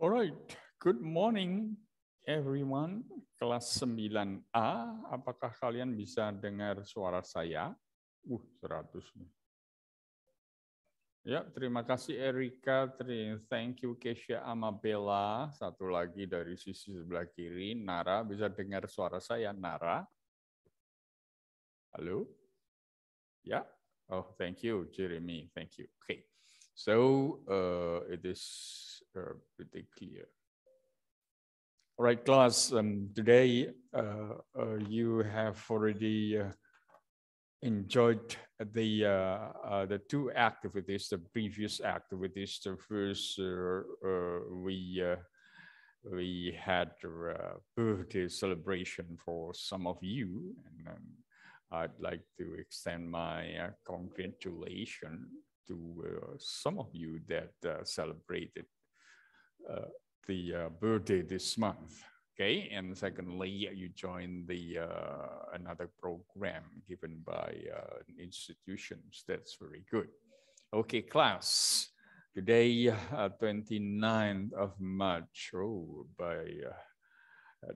Alright, good morning everyone. Kelas 9A, apakah kalian bisa dengar suara saya? 100 nih. Ya, terima kasih Erika, thank you Keisha Amabella. Satu lagi dari sisi sebelah kiri, Nara, bisa dengar suara saya, Nara? Halo? Ya? Oh, thank you, Jeremy, thank you. Okay, so it is pretty clear. All right, class, today you have already enjoyed the two activities, the previous activities. The first, we had a birthday celebration for some of you, and I'd like to extend my congratulations to some of you that celebrated the birthday this month. Okay, and secondly, you joined the another program given by institutions. That's very good. Okay, class. Today, 29th of March. Oh,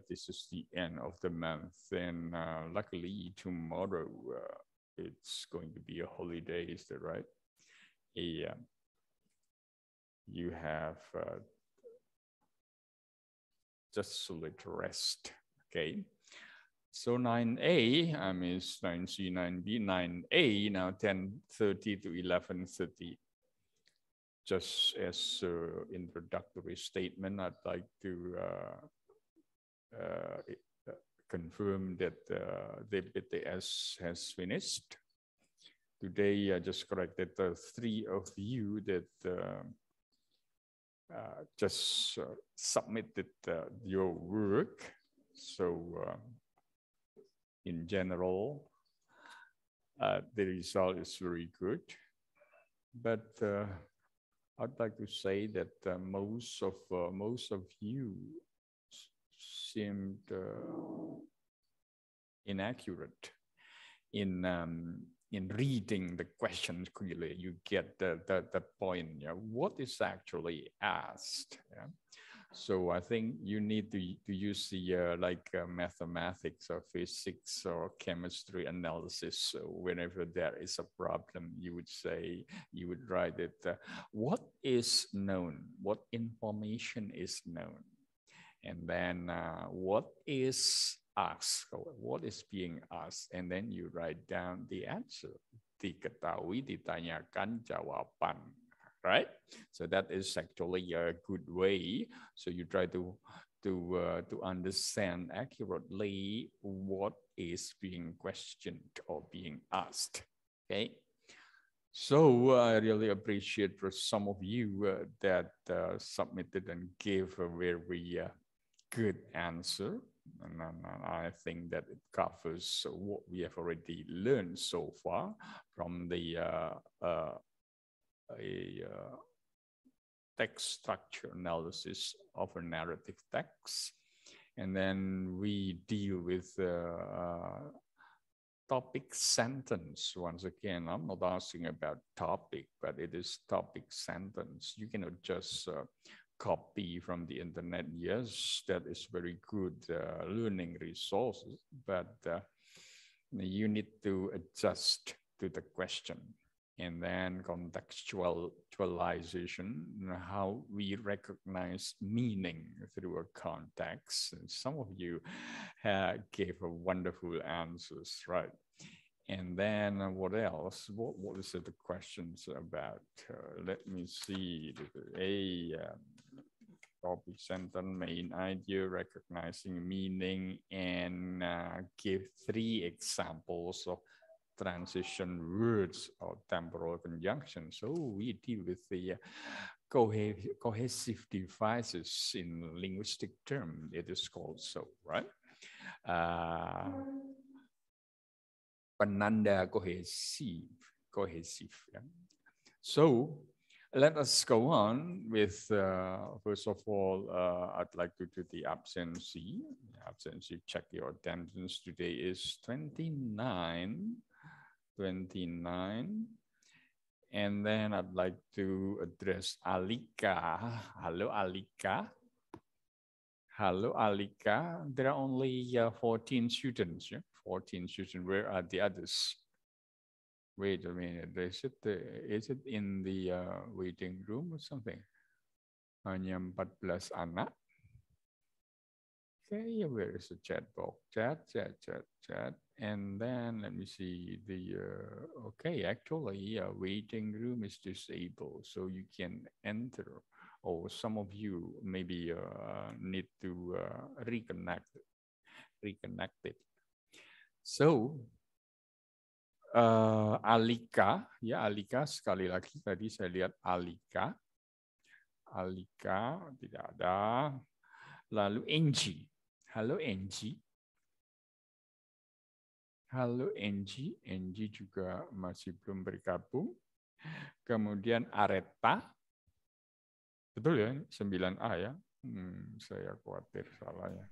this is the end of the month, and luckily tomorrow it's going to be a holiday. Is that right? Yeah. You have. Just a little rest, okay? So 9A, I mean 9C, 9B, 9A, now 10:30 to 11:30. Just as an introductory statement, I'd like to confirm that the BTS has finished. Today, I just corrected the 3 of you that just submitted your work. So in general, the result is very good. But I'd like to say that most of you seemed inaccurate in reading the questions clearly. You get the point. Yeah? What is actually asked? Yeah? So I think you need to use the mathematics or physics or chemistry analysis. So whenever there is a problem, you would write it. What is known? What information is known? And then what is asked, what is being asked, and then you write down the answer. Diketahui, ditanyakan, jawaban, right? So that is actually a good way. So you try to understand accurately what is being questioned or being asked. Okay. So I really appreciate for some of you that submitted and gave a very good answer. And I think that it covers what we have already learned so far from the text structure analysis of a narrative text. And then we deal with topic sentence. Once again, I'm not asking about topic, but it is topic sentence. You cannot just copy from the internet. Yes, that is very good learning resources, but you need to adjust to the question. And then contextualization, how we recognize meaning through a context. And some of you gave a wonderful answers, right? And then what else? What is the questions about? Let me see. Topic sentence, main idea, recognizing meaning, and give 3 examples of transition words or temporal conjunctions. So we deal with the cohesive devices in linguistic term. It is called so, right? Penanda cohesive. Yeah? So let us go on with, first of all, I'd like to do the absency. Absency, check your attendance. Today is 29. And then I'd like to address Alika. Hello, Alika. Hello, Alika. There are only 14 students. Yeah? 14 students. Where are the others? Wait a minute. Is it in the waiting room or something? Hanya 14 anak. Okay, where is the chat box? Chat. And then let me see the, okay, actually waiting room is disabled, so you can enter. Or some of you maybe need to reconnect it. So, Alika, ya Alika, sekali lagi tadi saya lihat Alika tidak ada. Lalu Angie. Halo Angie. Halo Angie. Angie juga masih belum bergabung. Kemudian Areta. Betul ya, 9A ya. Saya khawatir salah ya.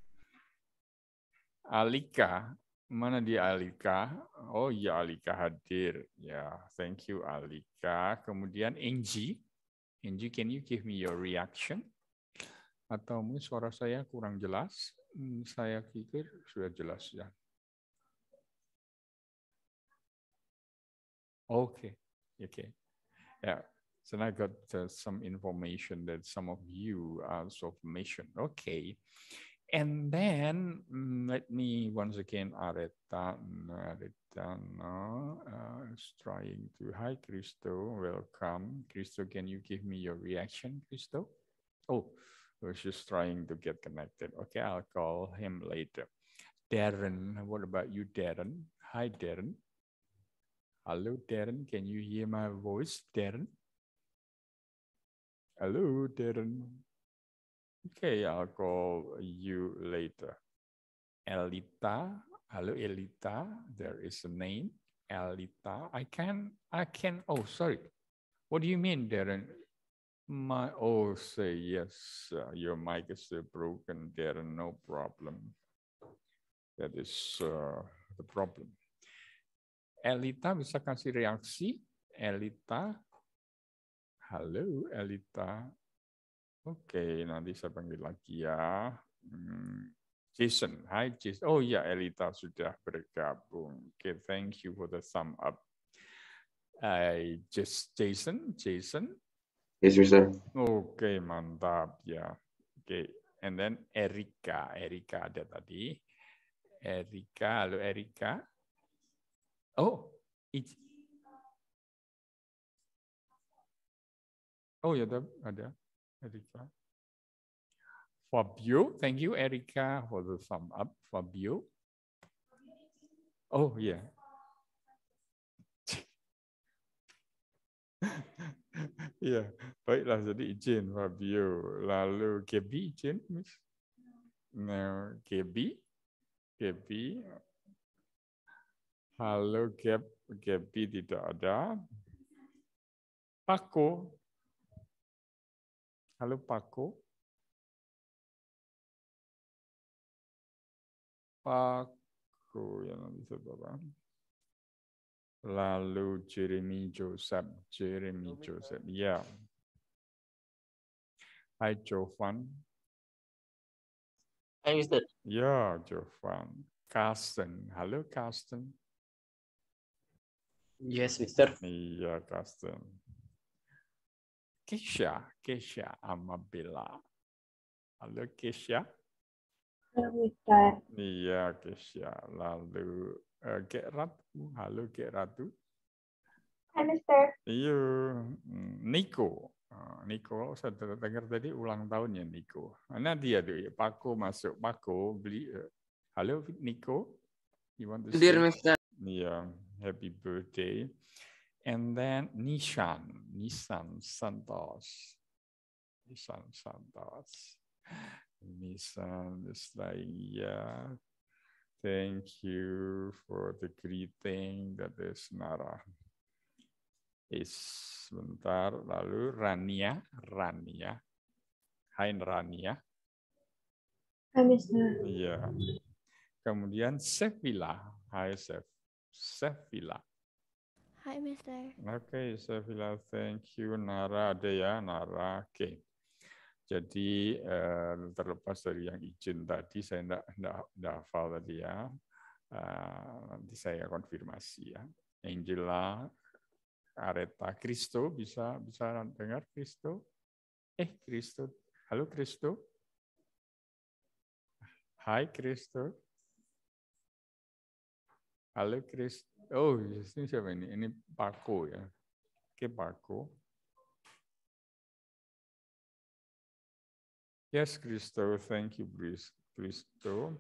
Alika. Mana dia Alika? Oh ya, Alika hadir. Ya, thank you Alika. Kemudian Angie. Angie, can you give me your reaction? Atau mungkin suara saya kurang jelas? Saya pikir sudah jelas ya. Okay. Yeah. So I got some information that some of you also mentioned. Okay. And then let me once again, Areta is trying to, hi Christo, welcome. Christo, can you give me your reaction, Christo? Oh, she's trying to get connected. Okay, I'll call him later. Darren, what about you, Darren? Hi, Darren. Hello, Darren. Can you hear my voice, Darren? Hello, Darren. Okay, I'll call you later. Elita. Hello, Elita. There is a name, Elita. I can. Oh, sorry. What do you mean, Darren? Say yes. Your mic is still broken, Darren. No problem. That is the problem. Elita bisa kasih reaksi. Elita. Halo, Elita. Oke, nanti saya panggil lagi ya. Jason, hi Jason. Oh ya, Elita sudah bergabung. Oke, thank you for the thumb up. Jason. Yes, sir. Oke, mantap ya. Oke, and then Erika ada tadi. Erika, halo Erika. Oh, ya ada Erika. Fabio, thank you Erika for the thumb up. Fabio. Oh ya. Ya, baiklah jadi izin Fabio. Lalu Gaby izin, Miss. Nah, Gaby. Halo Gaby tidak ada. Paco. Halo Paco. Yang nanti saya bawa. Lalu Jeremy Joseph. Ya. Hai Jovan. Hi, Mr. Ya, Jovan. Carsten. Halo Carsten. Yes, Mr. Iya, Carsten. Kesha Amabella. Halo Kesha. Halo, Mister. Iya, Kesha. Lalu Kek Ratu. Halo Kek Ratu. Hai, Mister. Iya, Nico. Nico, saya dengar tadi ulang tahunnya Nico. Mana dia tuh? Paco masuk. Paco beli. Halo Nico. You want to say? Dear Mr. Yeah, happy birthday. And then Nishan Santos. Nissan is like, yeah, thank you for the greeting. That is Nara. Sebentar, lalu Rania. Hai Rania. Hai, Mister. Iya. Kemudian Sevilla. Hai Sevilla. Hai, Mister. Oke, Sevilla, thank you. Nara ada ya, Nara. Oke. Jadi terlepas dari yang izin tadi, saya enggak hafal tadi ya. Nanti saya konfirmasi ya. Angela, Areta, Kristo bisa dengar Kristo? Kristo, halo Kristo. Hai Kristo. Halo Kristo. Oh, ini siapa ini? Ini Paco ya. Oke, Paco. Yes, Kristo. Thank you, Kristo.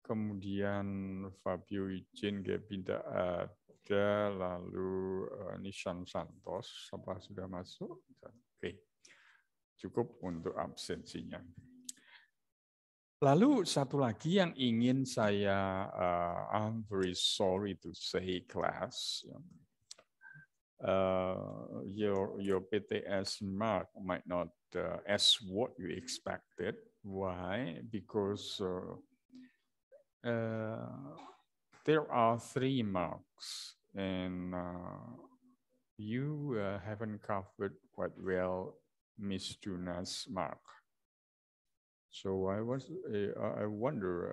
Kemudian Fabio izin tidak ada, lalu Nishan Santos, apa sudah masuk? Oke, cukup untuk absensinya. Lalu satu lagi yang ingin saya, I'm very sorry to say, class, your PTS mark might not as what you expected. Why? Because there are 3 marks, and you haven't covered quite well Miss Juna's mark. So I wonder,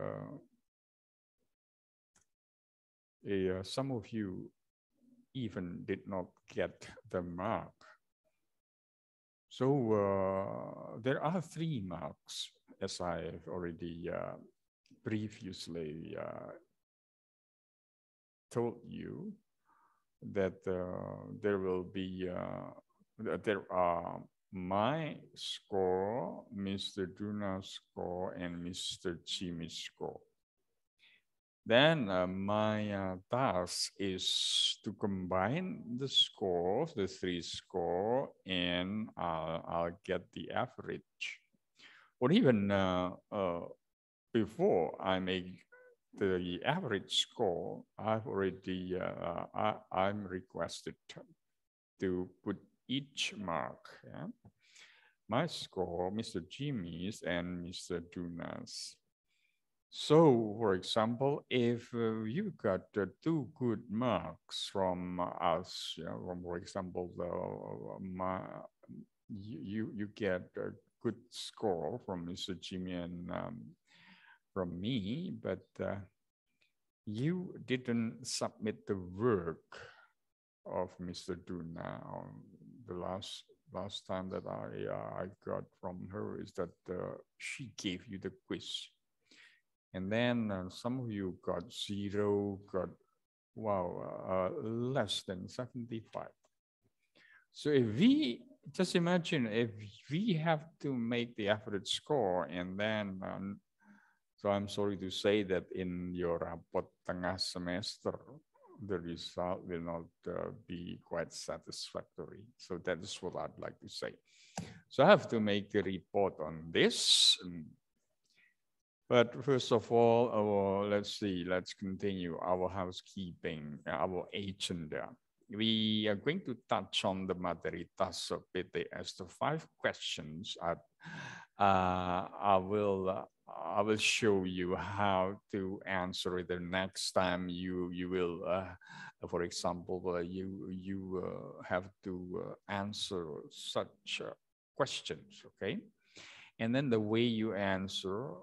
some of you even did not get the mark. So there are 3 marks, as I've already previously told you, that there are my score, Mr. Duna's score, and Mr. Jimmy's score. Then my task is to combine the scores, the 3 score, and I'll get the average. Or even before I make the average score, I've already I'm requested to put each mark. Yeah? My score, Mr. Jimmy's, and Mr. Duna's. So, for example, if you got 2 good marks from us, from, for example, you get a good score from Mr. Jimmy and from me, but you didn't submit the work of Mr. Duna. The last time that I got from her is that she gave you the quiz. And then some of you got 0, got, less than 75. So if we, just imagine if we have to make the average score, and then, so I'm sorry to say that in your rapot tengah semester, the result will not be quite satisfactory. So that is what I'd like to say. So I have to make a report on this. But first of all, let's continue our housekeeping, our agenda. We are going to touch on the materi task of PTS, the 5 questions. I will show you how to answer it the next time you will, for example, you have to answer such questions, okay? And then the way you answer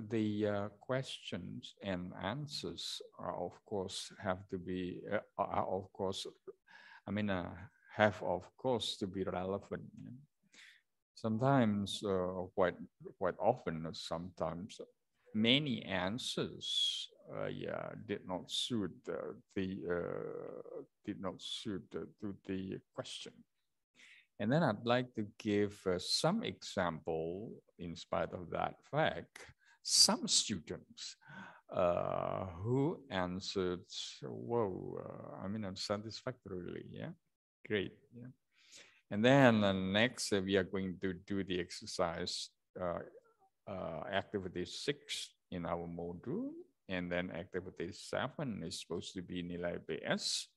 the questions and answers are, of course, have to be, have of course to be relevant. Sometimes, quite often, sometimes many answers, did not suit to the question. And then I'd like to give some example. In spite of that fact, some students who answered satisfactorily. Yeah, great. Yeah. And then next we are going to do the exercise activity 6 in our module, and then activity 7 is supposed to be nilai PS.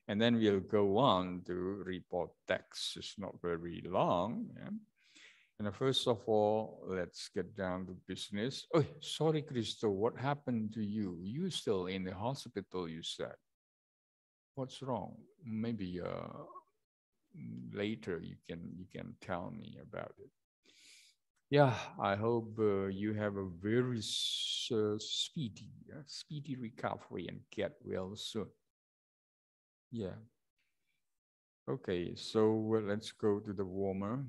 And then we'll go on to report text. It's not very long. Yeah? And first of all, let's get down to business. Oh, sorry, Cristo, what happened to you? You still in the hospital, you said. What's wrong? Maybe later you can tell me about it. Yeah, I hope you have a very speedy recovery and get well soon. Yeah. Okay, so let's go to the warmer.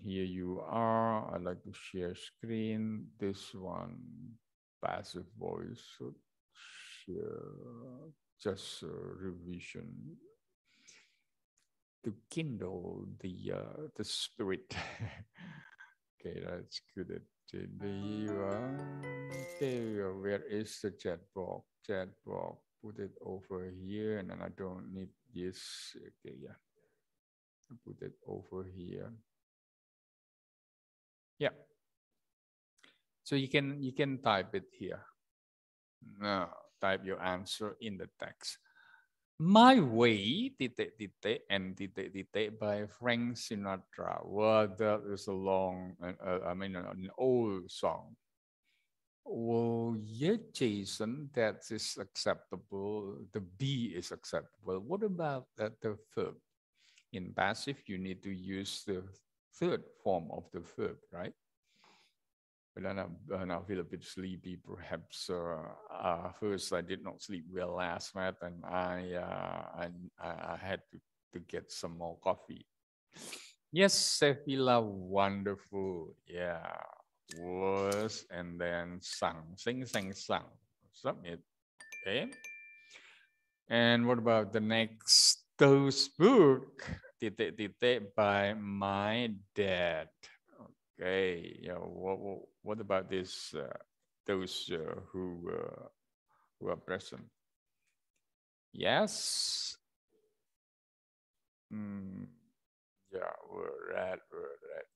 Here you are. I'd like to share screen. This one, passive voice. So share, just revision to kindle the spirit. Okay, that's good. Here you are. Okay, where is the chat box? Chat box. Put it over here, and then I don't need this. Okay, yeah. Put it over here. Yeah. So you can type it here. Now type your answer in the text. My Way, titik, and titik, by Frank Sinatra. Well, that is a long, an old song. Well, yeah, Jason, that is acceptable. The B is acceptable. What about the verb? In passive, you need to use the third form of the verb, right? But then I feel a bit sleepy. Perhaps first I did not sleep well last night, and I had to get some more coffee. Yes, Sevilla, wonderful. Yeah, was and then sang, sing, sang. Submit. Okay. And what about the next? Those book, titik, by my dad. Okay, yeah. What about this? Those who are present? Yes. Yeah, we're right.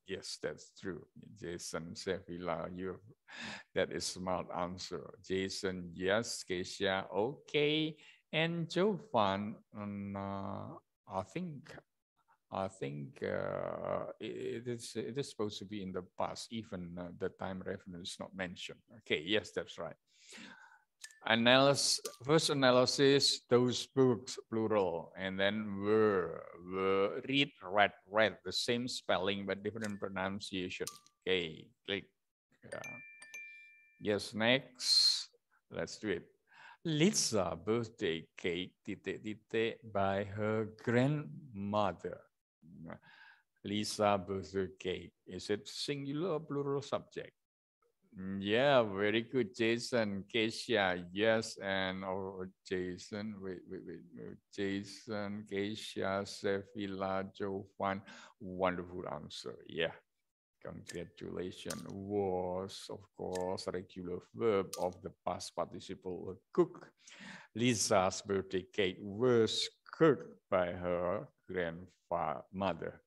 Yes, that's true. Jason Sevilla, that is smart answer. Jason, yes. Keisha, okay. And Jovan, I think it is supposed to be in the past, even the time reference is not mentioned. Okay, yes, that's right. First analysis, those books, plural, and then were read, read, the same spelling but different pronunciation. Okay, click. Yeah. Yes, next. Let's do it. Lisa birthday cake, by her grandmother. Lisa birthday cake. Is it singular or plural subject? Yeah, very good, Jason. Keisha, yes, and Jason, wait. Jason, Keisha, Sevilla, Jovan, wonderful answer. Yeah, congratulations. Was, of course, a regular verb of the past participle, cook. Lisa's birthday cake was cooked by her grandmother.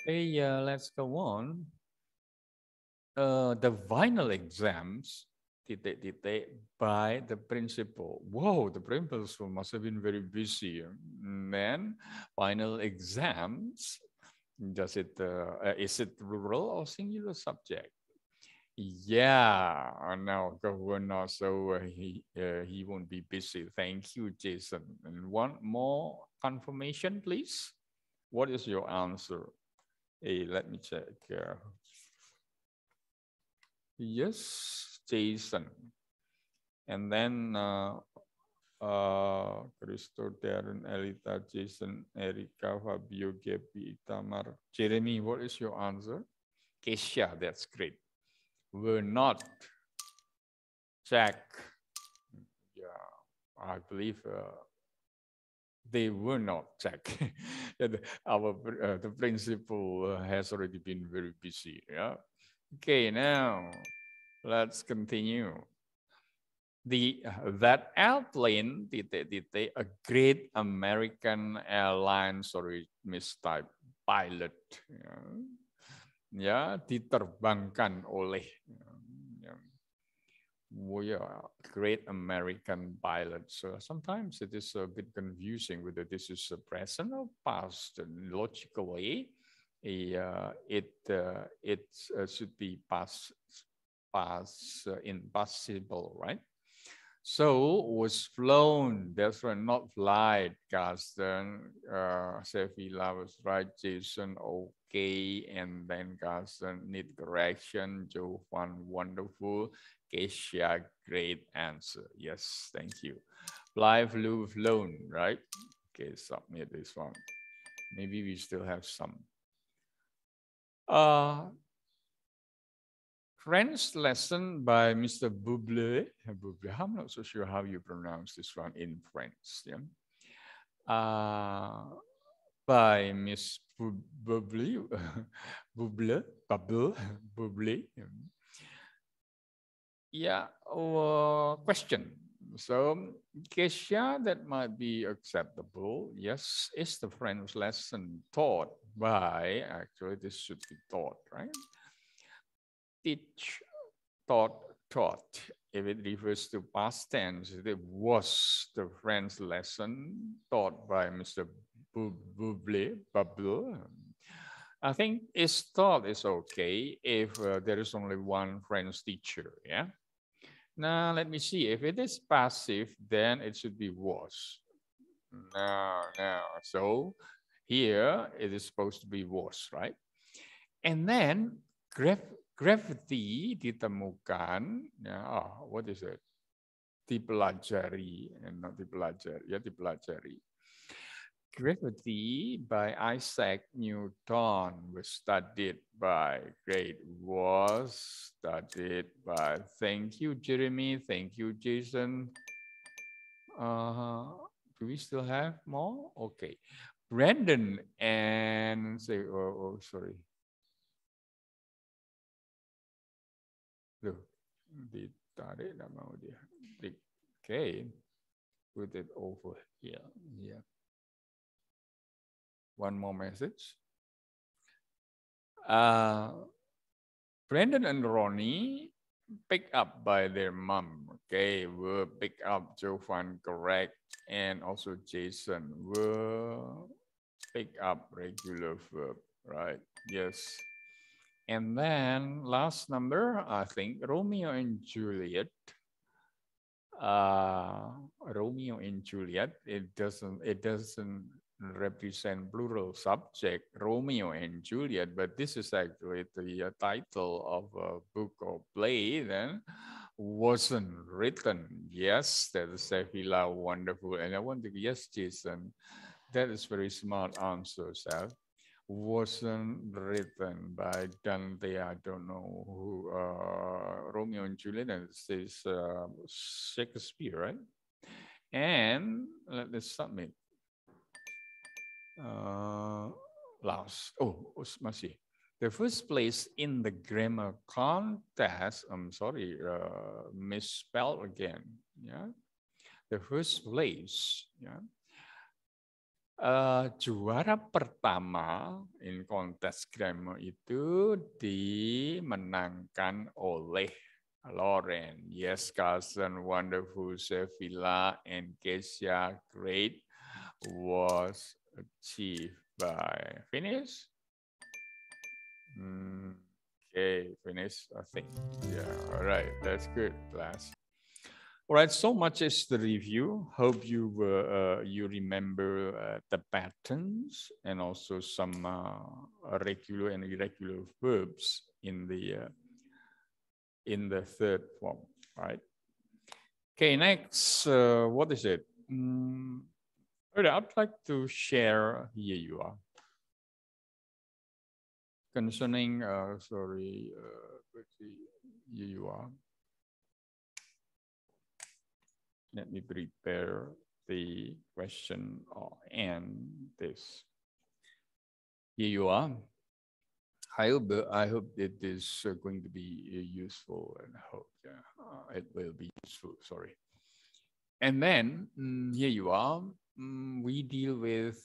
Okay, let's go on. The final exams, by the principal. Whoa, the principal must have been very busy. And then final exams, is it plural or singular subject? Yeah, no, governor, so he won't be busy. Thank you, Jason. And one more confirmation, please. What is your answer? Hey, let me check. Yes, Jason. And then Christo, Darren, Elita, Jason, Erika, Fabio, Gabi, Itamar. Jeremy, what is your answer? Keisha, that's great. We're not. Jack. Yeah, I believe they were not Jack. The principal has already been very busy. Yeah. Okay, now let's continue. That airplane, a great American airline, sorry, mistype, pilot, ya, diterbangkan oleh, great American pilot. So sometimes it is a bit confusing whether this is a present or past. And logically, it should be past impossible, right? So was flown. That's right, not flight. Carsten, Sevilla was right. Jason, okay. And then Carsten, need correction. Jovan, wonderful. Keisha, great answer. Yes, thank you. Fly, flew, flown, right? Okay, submit this one. Maybe we still have some. French lesson by Mr. Buble. I'm not so sure how you pronounce this one in French. Yeah. By Miss Buble, Buble. Yeah. Question. So, Kesha, that might be acceptable. Yes, is the French lesson taught by? Actually, this should be taught, right? Teach, taught. If it refers to past tense, it was the French lesson taught by Mr. Buble. I think is taught is okay if there is only one French teacher. Yeah. Now let me see. If it is passive, then it should be was. No. So here it is supposed to be was, right? And then gravity ditemukan, ya, what is it? Dipelajari, and not dipelajari, ya dipelajari. Gravity by Isaac Newton was studied by, great, was studied by, thank you, Jeremy, thank you, Jason. Do we still have more? Okay. Brandon and say, sorry. Loh, ditarik tak mau dia. Okay, put it over here. Yeah. One more message. Brandon and Ronnie picked up by their mom. Okay, were picked up. Jovan, correct, and also Jason were picked up regular verb. Right? Yes. And then last number, I think Romeo and Juliet. Romeo and Juliet. It doesn't represent plural subject, Romeo and Juliet, but this is actually the title of a book or play. Then wasn't written. Yes, that is Sevilla, wonderful. And I want to yes, Jason. That is very smart answer, Seth. Wasn't written by Dante. I don't know who. Romeo and Juliet. And it says Shakespeare, right? And let's submit. Last. Masih. The first place in the grammar contest. I'm sorry, misspelled again. Yeah, the first place. Yeah. Juara pertama in kontes grammar itu dimenangkan oleh Lauren. Yes, cousin, wonderful, Sevilla, and Kesia, great, was achieved by finish. Okay, finish, I think. Yeah, all right, that's good, class. All right, so much is the review. Hope you remember the patterns and also some regular and irregular verbs in the third form, right? Okay, next, what is it? I'd like to share, here you are, concerning, here you are. Let me prepare the question and this. Here you are. I hope it is going to be useful, and I hope it will be useful. Sorry. And then here you are. We deal with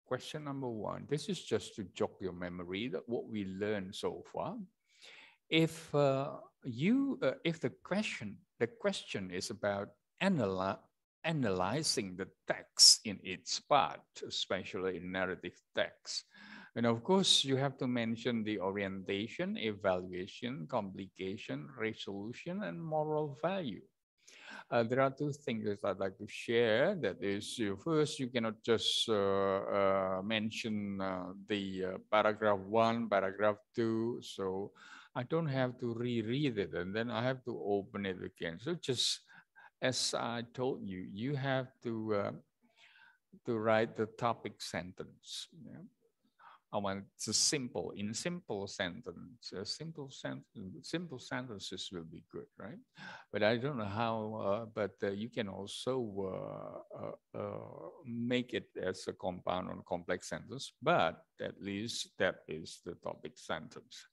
question number 1. This is just to jog your memory that what we learned so far. If if the question is about analyzing the text in its part, especially in narrative text, and of course you have to mention the orientation, evaluation, complication, resolution, and moral value. there are two things that I'd like to share. That is, first, you cannot just mention the paragraph 1, paragraph 2. So I don't have to reread it, and then I have to open it again. So just as I told you, you have to write the topic sentence. Yeah? I want it's a simple, in simple sentence, simple sentences will be good, right? But I don't know how, but you can also make it as a compound or complex sentence, but at least that is the topic sentence.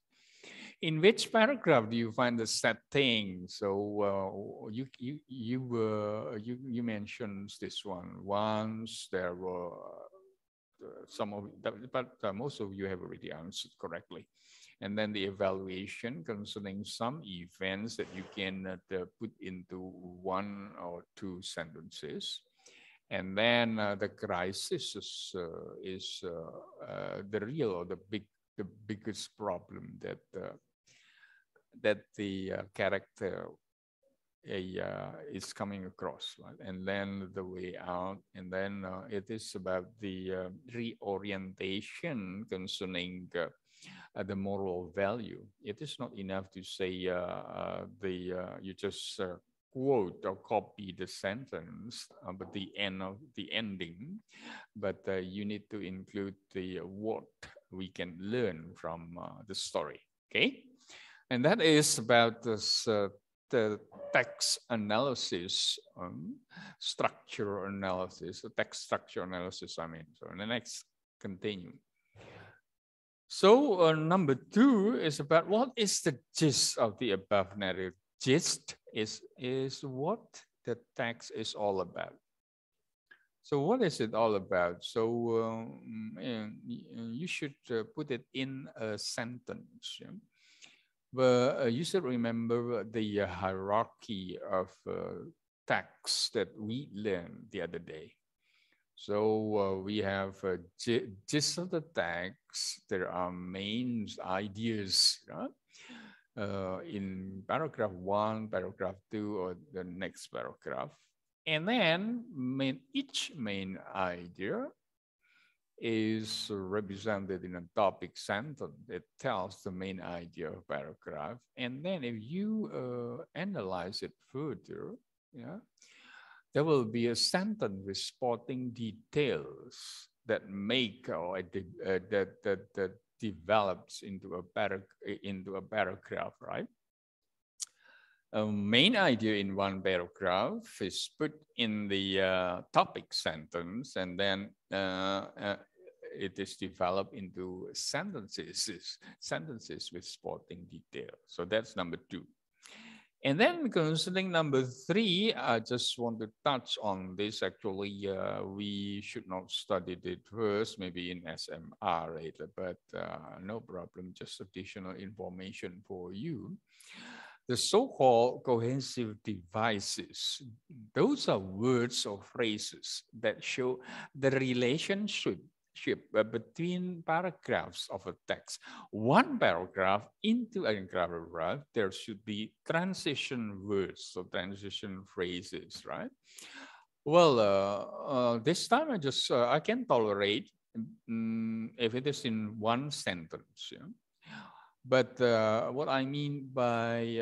In which paragraph do you find the setting? So you mentioned this one. Once there were some of, but most of you have already answered correctly. And then the evaluation concerning some events that you can put into 1 or 2 sentences. And then the crisis is the real or the biggest problem that the character is coming across, right? And then the way out, and then it is about the reorientation concerning the moral value. It is not enough to say you just quote or copy the sentence, but the ending, but you need to include the what we can learn from the story. Okay, and that is about this. The text analysis, structure analysis, the text structure analysis, I mean. So in the next, continue. So number 2 is about what is the gist of the above narrative. Gist is what the text is all about. So what is it all about? So you should put it in a sentence. Yeah? But you should remember the hierarchy of texts that we learned the other day. So we have gist of the text. There are main ideas in paragraph 1, paragraph 2, or the next paragraph. And then each main idea is represented in a topic sentence that tells the main idea of paragraph. And then if you analyze it further, yeah, there will be a sentence with supporting details that make or that develops into a paragraph, right? A main idea in one paragraph is put in the topic sentence, and then it is developed into sentences with supporting detail. So that's number 2. And then concerning number 3, I just want to touch on this. Actually, we should not study it first, maybe in SMR later, but no problem, just additional information for you. The so-called cohesive devices, those are words or phrases that show the relationship between paragraphs of a text. One paragraph into a paragraph, there should be transition words, so transition phrases, right? Well, this time I can tolerate if it is in one sentence. Yeah? But what I mean by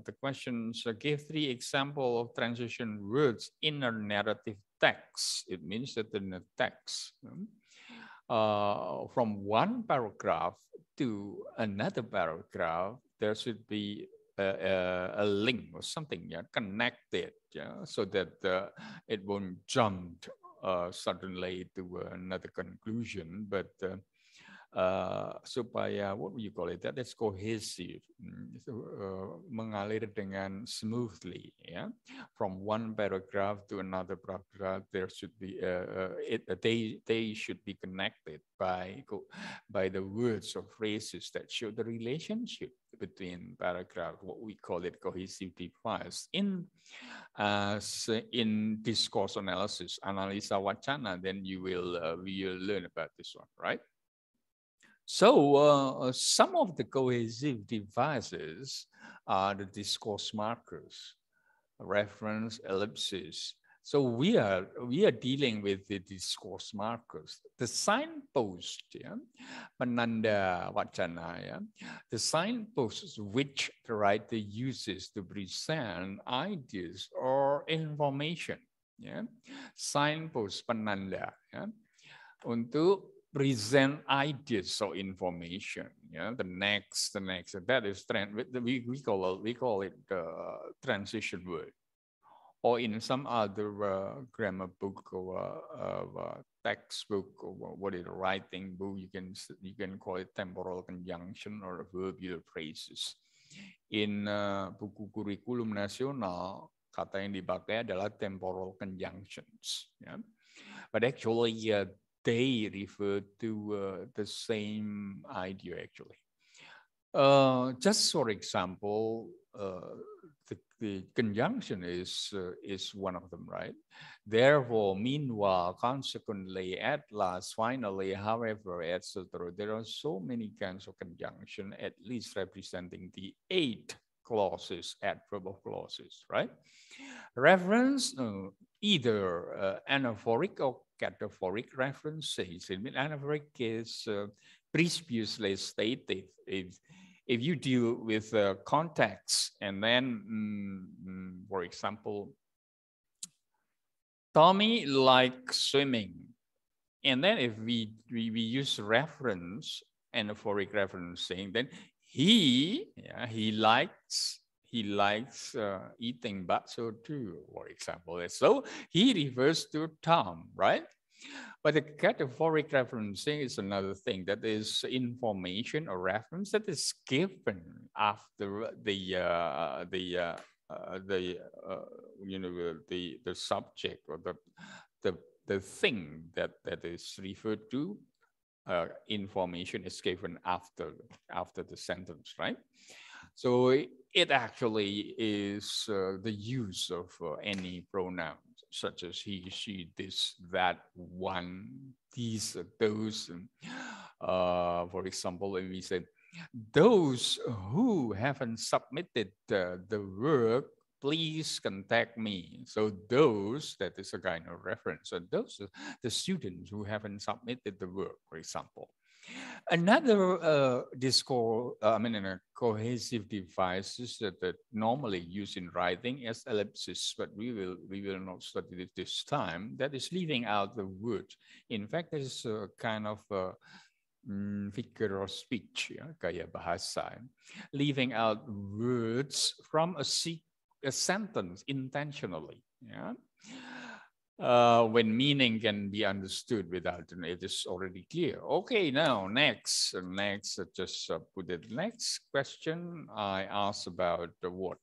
the questions, give 3 examples of transition words in a narrative text. It means that in a text, from one paragraph to another paragraph, there should be a link or something, yeah, connected, yeah, so that it won't jump suddenly to another conclusion, but supaya what would you call it? That's cohesive, mengalir dengan smoothly, yeah. From one paragraph to another paragraph, there should be they should be connected by the words or phrases that show the relationship between paragraph. What we call it cohesive device in discourse analysis, analisa wacana. Then you will learn about this one, right? So some of the cohesive devices are the discourse markers. reference, ellipsis. So we are dealing with the discourse markers, the signpost, yeah, penanda wacana, yeah, the signposts which the writer uses to present ideas or information, yeah, signpost penanda, yeah, untuk present ideas or information. Yeah, the next, that is we call it transition word, or in some other grammar book or textbook or what is a writing book, you can call it temporal conjunction or verbial phrases. In buku kurikulum nasional, kata yang dipakai adalah temporal conjunctions. Yeah? But actually, they refer to the same idea actually. Just for example, the conjunction is one of them, right? Therefore, meanwhile, consequently, at last, finally, however, etc. There are so many kinds of conjunction, at least representing the 8 clauses, adverb clauses, right? Reference, either anaphoric or cataphoric references. I mean, anaphoric is previously stated. If you deal with context, and then, for example, Tommy likes swimming, and then if we use reference, anaphoric reference, saying then he likes eating bakso too, for example. So he refers to Tom, right? But the cataphoric referencing is another thing, that is information or reference that is given after the subject or the thing that is referred to. Information is given after the sentence, right? So it actually is the use of any pronoun, such as he, she, this, that, one, these, those. For example, when we say, those who haven't submitted the work, please contact me. So those, that is a kind of reference. So those are the students who haven't submitted the work, for example. Another cohesive devices that normally used in writing is ellipsis, but we will not study it this time. That is leaving out the word. In fact, there is a kind of figure of speech, ya, gaya bahasa, leaving out words from a sentence intentionally. Yeah. When meaning can be understood without it is already clear. Okay, now next, just put it. Next question I asked about the what.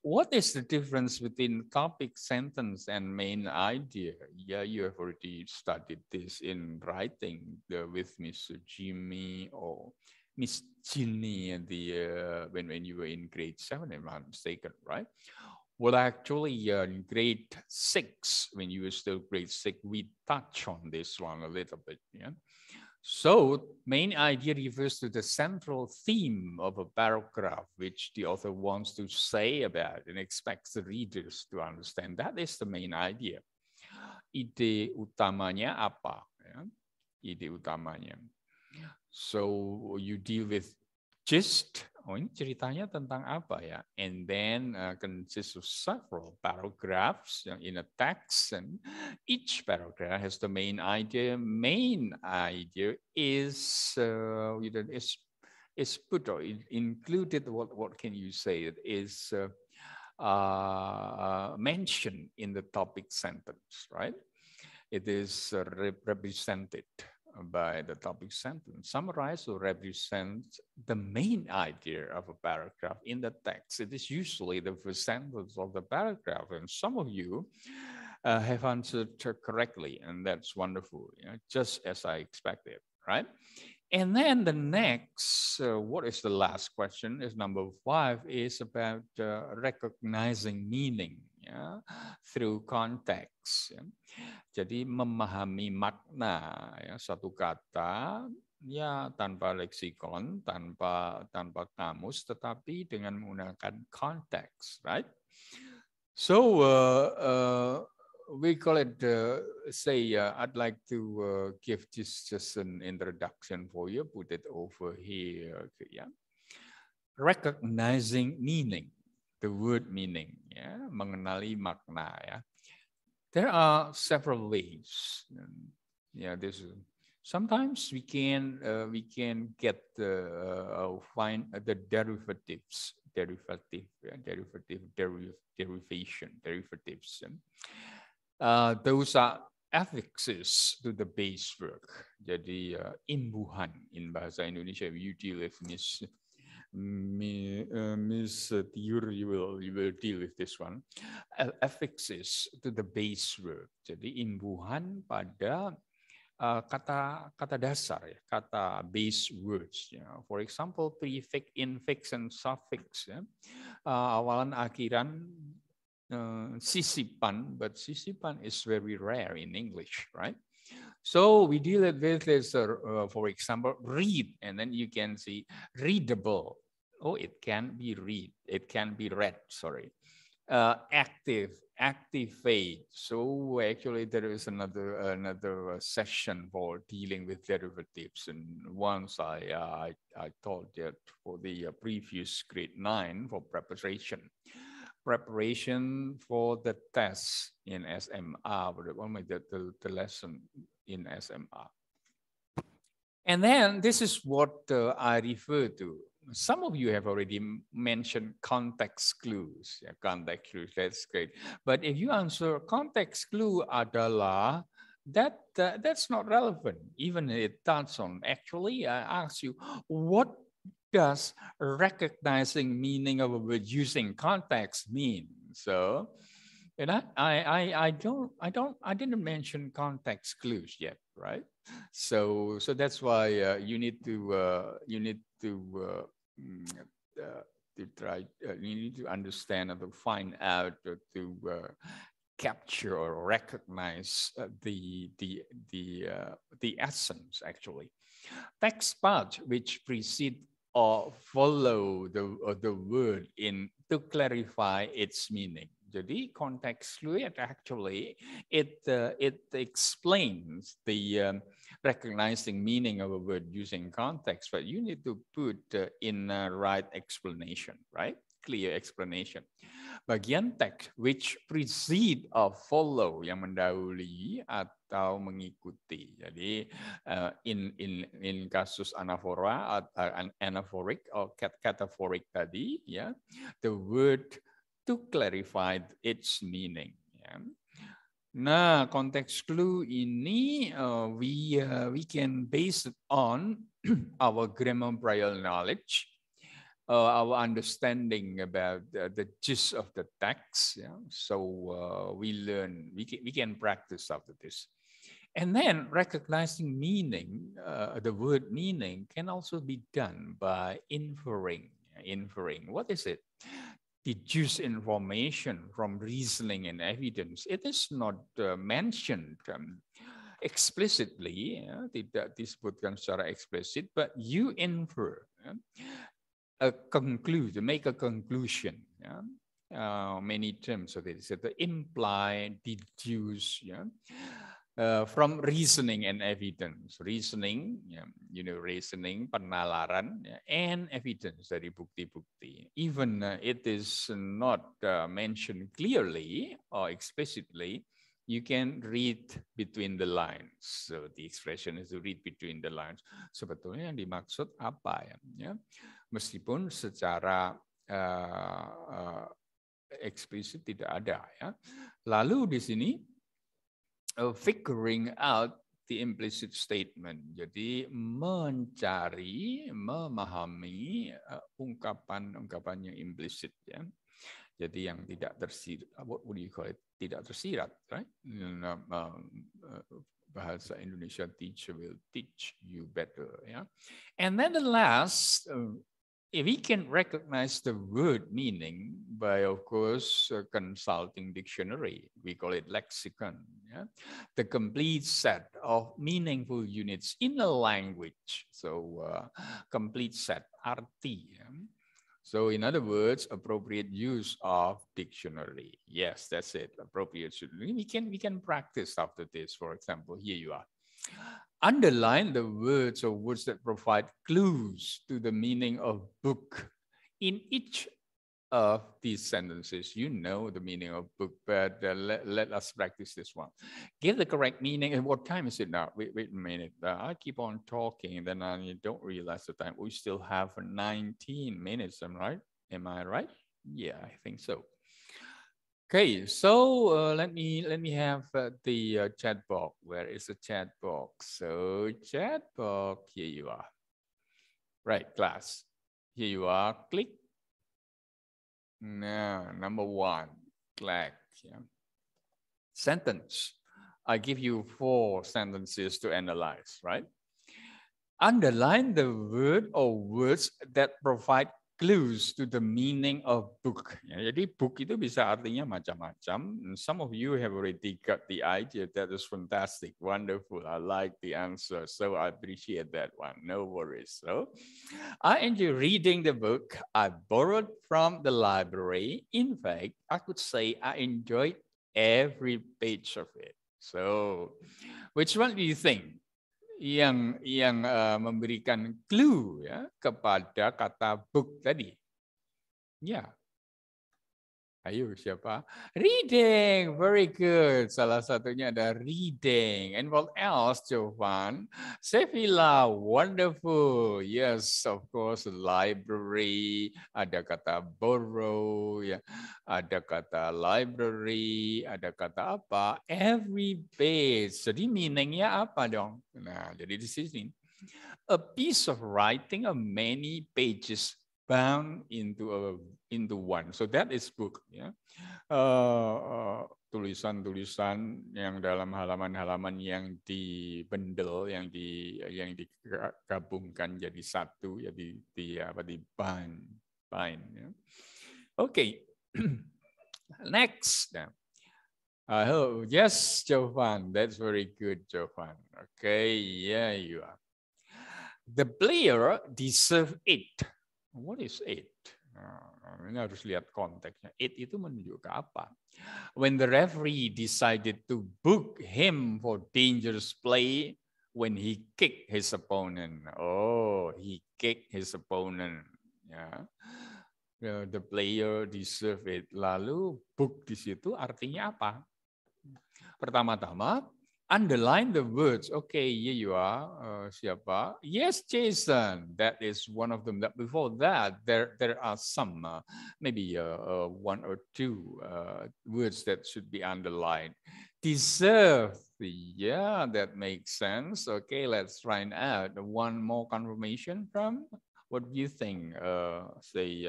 What is the difference between topic, sentence, and main idea? Yeah, you have already studied this in writing with Mr. Jimmy or Miss Ginny and when you were in grade 7, if I'm not mistaken, right? Well, actually, in grade 6, when you were still grade 6, we touch on this one a little bit. Yeah. So, main idea refers to the central theme of a paragraph, which the author wants to say about and expects the readers to understand. That is the main idea. Ide utamanya apa? Yeah. Ide utamanya. So, you deal with gist. Oh, ini ceritanya tentang apa ya? And then consists of several paragraphs in a text, and each paragraph has the main idea. Main idea is put or included. What can you say? It is mentioned in the topic sentence, right? It is represented by the topic sentence. Summarize or represent the main idea of a paragraph in the text. It is usually the first sentence of the paragraph, and some of you have answered correctly, and that's wonderful, just as I expected, right? And then the next, what is the last question, is number 5, is about recognizing meaning, through context. Jadi memahami makna satu kata tanpa leksikon, tanpa kamus, tetapi dengan menggunakan konteks, right? So we call it, I'd like to give just an introduction for you, put it over here. Yeah. Recognizing meaning, the word meaning, ya, mengenali makna, ya. There are several ways. Yeah, sometimes we can get find the derivatives, derivatives. Those are affixes to the base work. Jadi imbuhan in bahasa Indonesia. You deal with Miss Theory you will deal with this one. Affixes to the base verb. Jadi imbuhan pada kata dasar, ya, kata base words. Ya. For example, prefix, infix, and suffix. Ya. Awalan akhiran sisipan, but sisipan is very rare in English, right? So we deal with this, for example, read, and then you can see readable. Oh, it can be read, sorry. Activate. So actually there is another session for dealing with derivatives. And once I taught that for the previous grade 9 for preparation for the test in SMR, the lesson in SMR. And then this is what I refer to. Some of you have already mentioned context clues. Yeah, context clues, that's great. But if you answer context clue adalah, that's not relevant. Even it starts on, actually, I ask you, what does recognizing meaning of a word using context mean? So, and I didn't mention context clues yet, right? So that's why you need to try. You need to understand and to find out to capture or recognize the essence actually. Text part which precede or follow the word in to clarify its meaning. Jadi context fluid actually it explains the recognizing meaning of a word using context, but you need to put in a right explanation, right? Clear explanation. Bagian teks which precede or follow, yang mendahului atau mengikuti. Jadi in kasus anaphora, anaphoric or cataphoric tadi, ya, the word to clarify its meaning. Ya. Nah, konteks clue ini we can base it on our grammar prior knowledge, our understanding about the gist of the text. Yeah? So we can practice after this. And then recognizing meaning, the word meaning can also be done by inferring. Inferring, what is it? Deduce information from reasoning and evidence. It is not mentioned explicitly, ya, tidak disebutkan secara explicit, but you infer. Ya. Make a conclusion. Yeah? Many terms of it. So the imply, deduce, yeah? From reasoning and evidence. Reasoning, yeah, reasoning, penalaran, yeah, and evidence dari bukti-bukti. Even it is not mentioned clearly or explicitly, you can read between the lines. So the expression is to read between the lines. Sebetulnya yang dimaksud apa ya? Meskipun secara eksplisit tidak ada ya. Lalu di sini figuring out the implicit statement. Jadi mencari, memahami ungkapan yang implisit ya. Jadi yang tidak tersirat, what would you call it? Tidak tersirat, right? Bahasa Indonesia teacher will teach you better, yeah. And then the last, if we can recognize the word meaning by, of course, consulting dictionary, we call it lexicon, yeah? The complete set of meaningful units in a language. So complete set, arti. Yeah? So in other words, appropriate use of dictionary. Yes, that's it. Appropriate. We can practice after this. For example, here you are. Underline the words or words that provide clues to the meaning of book. In each of these sentences, you know the meaning of book, but let us practice this one. Give the correct meaning. And what time is it now? Wait a minute. I keep on talking, and then I don't realize the time. We still have 19 minutes, Am I right? Yeah, I think so. Okay, so let me have the chat box. Where is the chat box? So chat box, here you are. Right, class. Here you are. Click. Now, number one, click. Yeah. Sentence. I give you 4 sentences to analyze, right? Underline the word or words that provide clues to the meaning of book. Ya, jadi book itu bisa artinya macam-macam. Some of you have already got the idea. That is fantastic, wonderful. I like the answer, so I appreciate that one. No worries. So, I enjoy reading the book I borrowed from the library. In fact, I could say I enjoyed every page of it. So, which one do you think yang memberikan clue ya kepada kata book tadi? Ya. Ayo, siapa? Reading, very good. Salah satunya ada reading. And what else, Jovan? Sevilla, wonderful. Yes, of course, library. Ada kata borrow, ya. Ada kata library. Ada kata apa? Every page. Jadi meaningnya apa dong? Nah, jadi di sini. A piece of writing of many pages bound into one. So that is book. Ya. Tulisan-tulisan yang dalam halaman-halaman yang dibendel, yang digabungkan jadi satu, ya di bind. Ya. Okay. Next. Oh, yes, Jovan. That's very good, Jovan. Okay, yeah, you are. The player deserve it. What is it? Ini harus lihat konteksnya. It itu menunjuk ke apa? When the referee decided to book him for dangerous play when he kicked his opponent. Oh, he kicked his opponent. Ya. The player deserve it. Lalu book di situ artinya apa? Pertama-tama, underline the words. Okay, here you are. Siapa? Yes, Jason. That is one of them. Before that, there are some, maybe 1 or 2 words that should be underlined. Deserve. Yeah, that makes sense. Okay, let's try it out. One more confirmation from. What do you think? Say,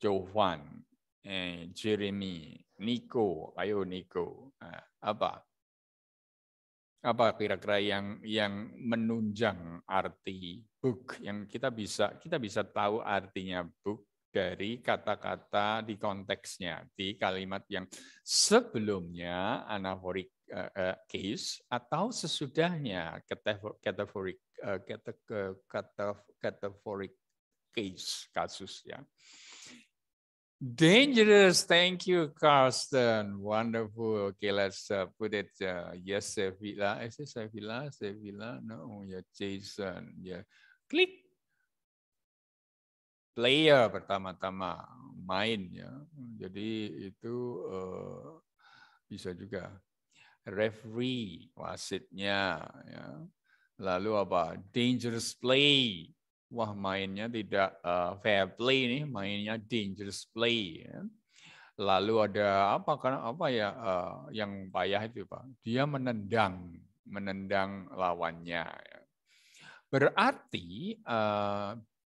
Jovan, Jeremy, Nico, ayo Nico, apa kira-kira yang menunjang arti book, yang kita bisa tahu artinya book dari kata-kata di konteksnya, di kalimat yang sebelumnya anaphoric case atau sesudahnya categoric case, kasus ya. Dangerous, thank you, Carsten. Wonderful. Okay, let's put it. Yes, Sevilla. Is it Sevilla? Sevilla? No, yeah, Jason. Yeah, klik. Player pertama-tama main ya. Jadi itu bisa juga. Referee, wasitnya. Ya. Lalu apa? Dangerous play. Wah, mainnya tidak fair play nih, mainnya dangerous play. Ya. Lalu ada apa? Karena apa ya yang payah itu Pak? Dia menendang lawannya. Ya. Berarti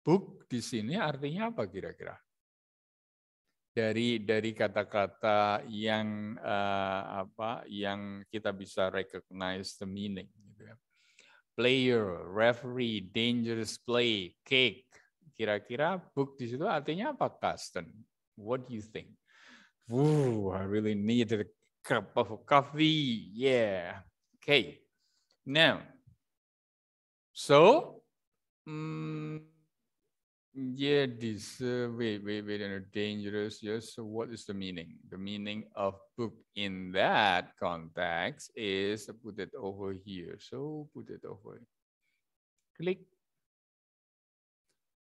book di sini artinya apa kira-kira? Dari kata-kata yang yang kita bisa recognize the meaning. Gitu ya. Player, referee, dangerous play, cake. Kira-kira book di situ artinya apa, Carsten? What do you think? I really need a cup of coffee. Yeah. Okay. Now, so Yeah, this wait, dangerous. Yes. So what is the meaning? The meaning of book in that context is put it over here. So put it over. Click.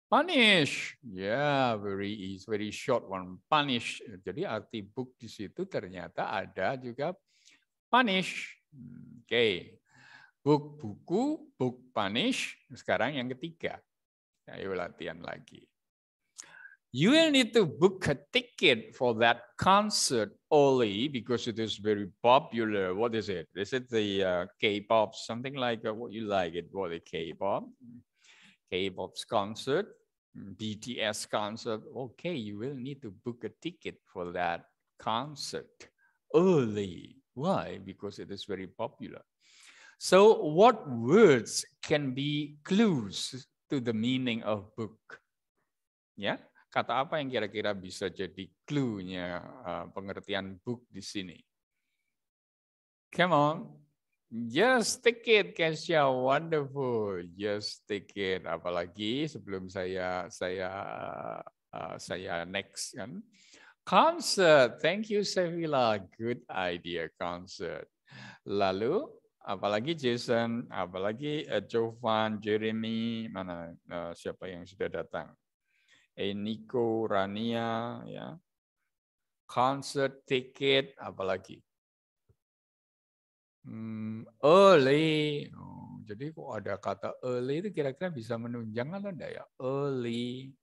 Punish. Yeah, very short one. Punish. Jadi arti book di situ ternyata ada juga punish. Oke. Book buku, book punish. Sekarang yang ketiga. Ayo latihan lagi. You will need to book a ticket for that concert only because it is very popular. What is it? Is it the K-pop, something like what you like it? What is K-pop? K-pop's concert, BTS concert. Okay, you will need to book a ticket for that concert early. Why? Because it is very popular. So what words can be clues to the meaning of book? Ya, kata apa yang kira-kira bisa jadi clue-nya pengertian book di sini? Come on. Just take it, Kesha. Wonderful. Just take it. Apalagi sebelum saya next kan. Concert. Thank you, Sevilla. Good idea, concert. Lalu apalagi Jason, apalagi Jovan, Jeremy, mana siapa yang sudah datang? Nico, Rania, ya. Concert ticket, apalagi? Early. Oh, jadi kok ada kata early itu kira-kira bisa menunjang atau enggak ya? Early.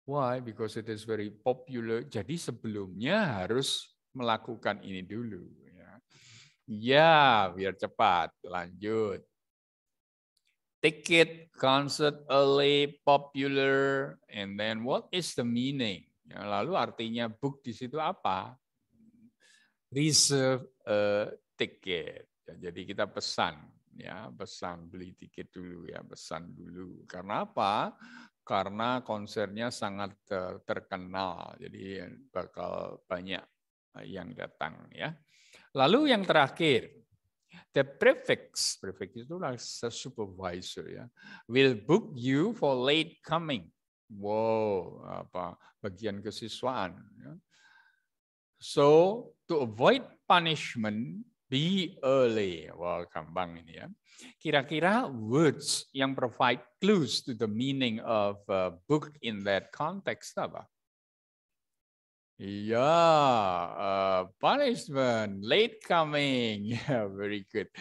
Why? Because it is very popular. Jadi sebelumnya harus melakukan ini dulu. Ya, biar cepat. Lanjut. Ticket, concert, early, popular, and then what is the meaning? Ya, lalu artinya book di situ apa? Reserve a ticket. Ya, jadi kita pesan, ya pesan beli tiket dulu ya, pesan dulu. Karena apa? Karena konsernya sangat terkenal, jadi bakal banyak yang datang ya. Lalu yang terakhir. The prefix itu adalah supervisor ya, will book you for late coming. Wow, apa bagian kesiswaan. Ya. So to avoid punishment, be early. Wah, gampang ini ya. Kira-kira words yang provide clues to the meaning of book in that context apa? Yeah, punishment, late coming. Yeah, very good.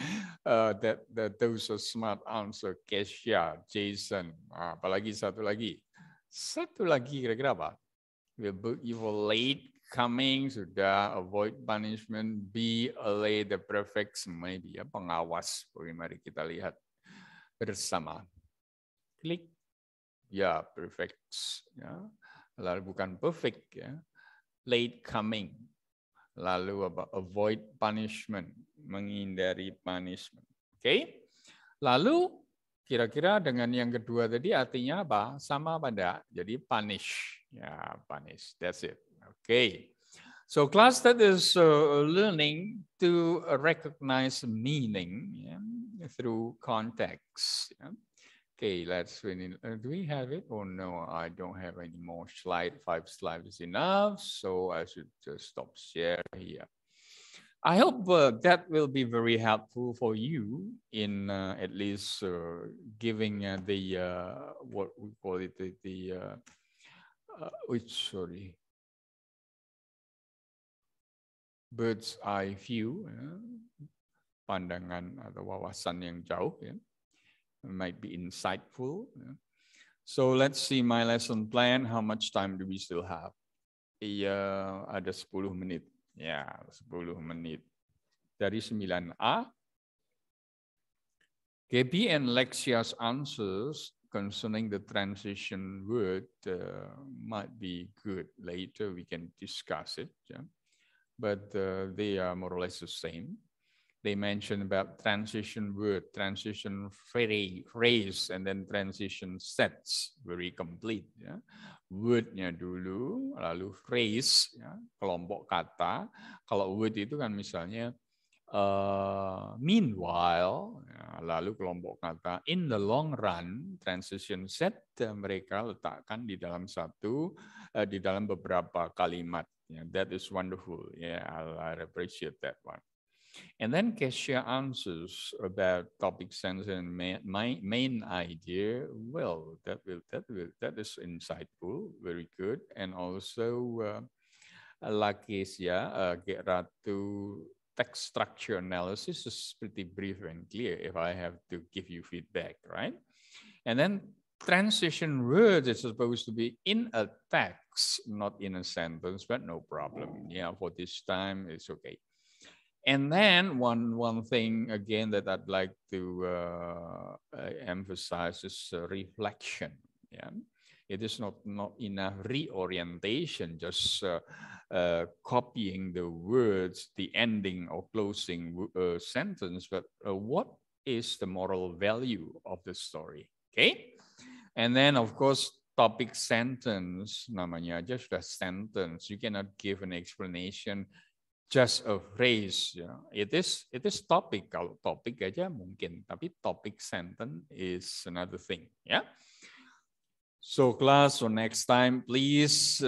Those are smart answer. Kesha, Jason. Apalagi satu lagi. Satu lagi kira-kira apa? Will book you for late coming. Sudah avoid punishment. Be early. The prefix maybe ya pengawas. Oke, mari kita lihat bersama. Klik. Ya, prefix. Ya. Lalu bukan perfect ya. Late coming, lalu apa? Avoid punishment, menghindari punishment. Oke, lalu kira-kira dengan yang kedua tadi artinya apa? Sama apa enggak? Jadi punish, ya punish. That's it. Okay. So class that is learning to recognize meaning through context. Yeah. Okay, let's finish. Do we have it? Oh no, I don't have any more slide. 5 slides is enough, so I should just stop share here. I hope that will be very helpful for you in at least giving the what we call it bird's eye view, pandangan atau wawasan yang jauh ya. Might be insightful. So let's see my lesson plan. How much time do we still have? Iya, ada 10 menit. Ya, 10 menit. Dari 9A, Gaby and Lexia's answers concerning the transition word might be good. Later we can discuss it. Yeah? But they are more or less the same. They mentioned about transition word, transition phrase, and then transition sets, very complete. Ya. Word-nya dulu, lalu phrase, ya, kelompok kata. Kalau word itu kan misalnya meanwhile, ya, Lalu kelompok kata in the long run, transition set mereka letakkan di dalam di dalam beberapa kalimat. That is wonderful. Yeah, I appreciate that one. And then Kesha answers about topic sense and main idea. Well, that is insightful, very good. And also Lakesya, Ratu, text structure analysis is pretty brief and clear if I have to give you feedback, right? And then transition words is supposed to be in a text, not in a sentence, but no problem. Yeah, for this time, it's okay. And then one thing again that I'd like to emphasize is reflection. Yeah, it is not enough reorientation, just copying the words, the ending or closing sentence, but what is the moral value of the story? Okay, and then of course topic sentence, namanya aja sudah sentence. You cannot give an explanation. Just a phrase, you know. It is topic. Kalau topik aja mungkin, tapi topic sentence is another thing. Yeah. So class, so next time, please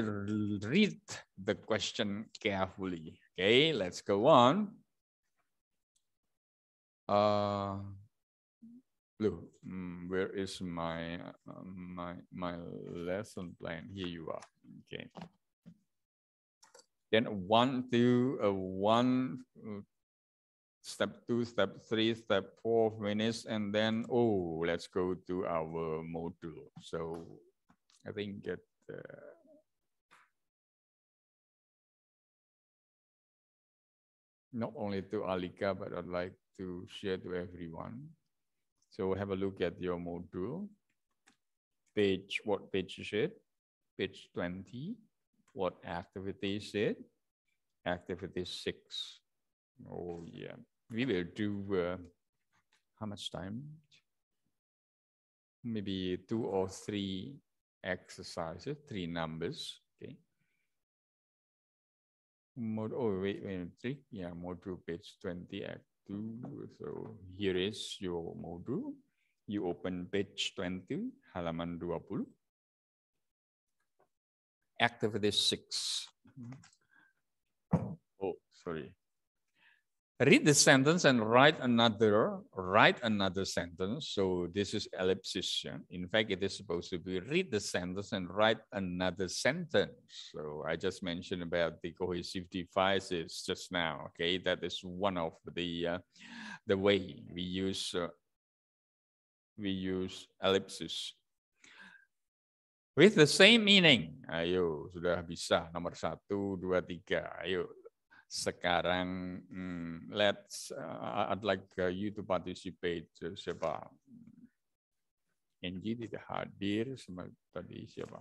read the question carefully. Okay, let's go on. Where is my lesson plan? Here you are. Okay. Then step 2, step 3, step 4 minutes, and then let's go to our module. So I think that not only to Alika, but I'd like to share to everyone. So have a look at your module. What page is it? Page 20. What activity is it? Activity 6. Oh yeah, we will do how much time? Maybe 2 or 3 exercises, 3 numbers. Okay. Wait, 3. Yeah, module page 20, act 2. So here is your module. You open page 20, halaman 20. Activity 6. Oh, sorry. Read the sentence and write another sentence. So this is ellipsis. Yeah? In fact, it is supposed to be read the sentence and write another sentence. So I just mentioned about the cohesive devices just now. Okay, that is one of the way we use ellipsis. With the same meaning. Ayo, sudah bisa. Nomor 1, 2, 3. Ayo. Sekarang, I'd like you to participate. Siapa? Angie tidak hadir. Tadi siapa?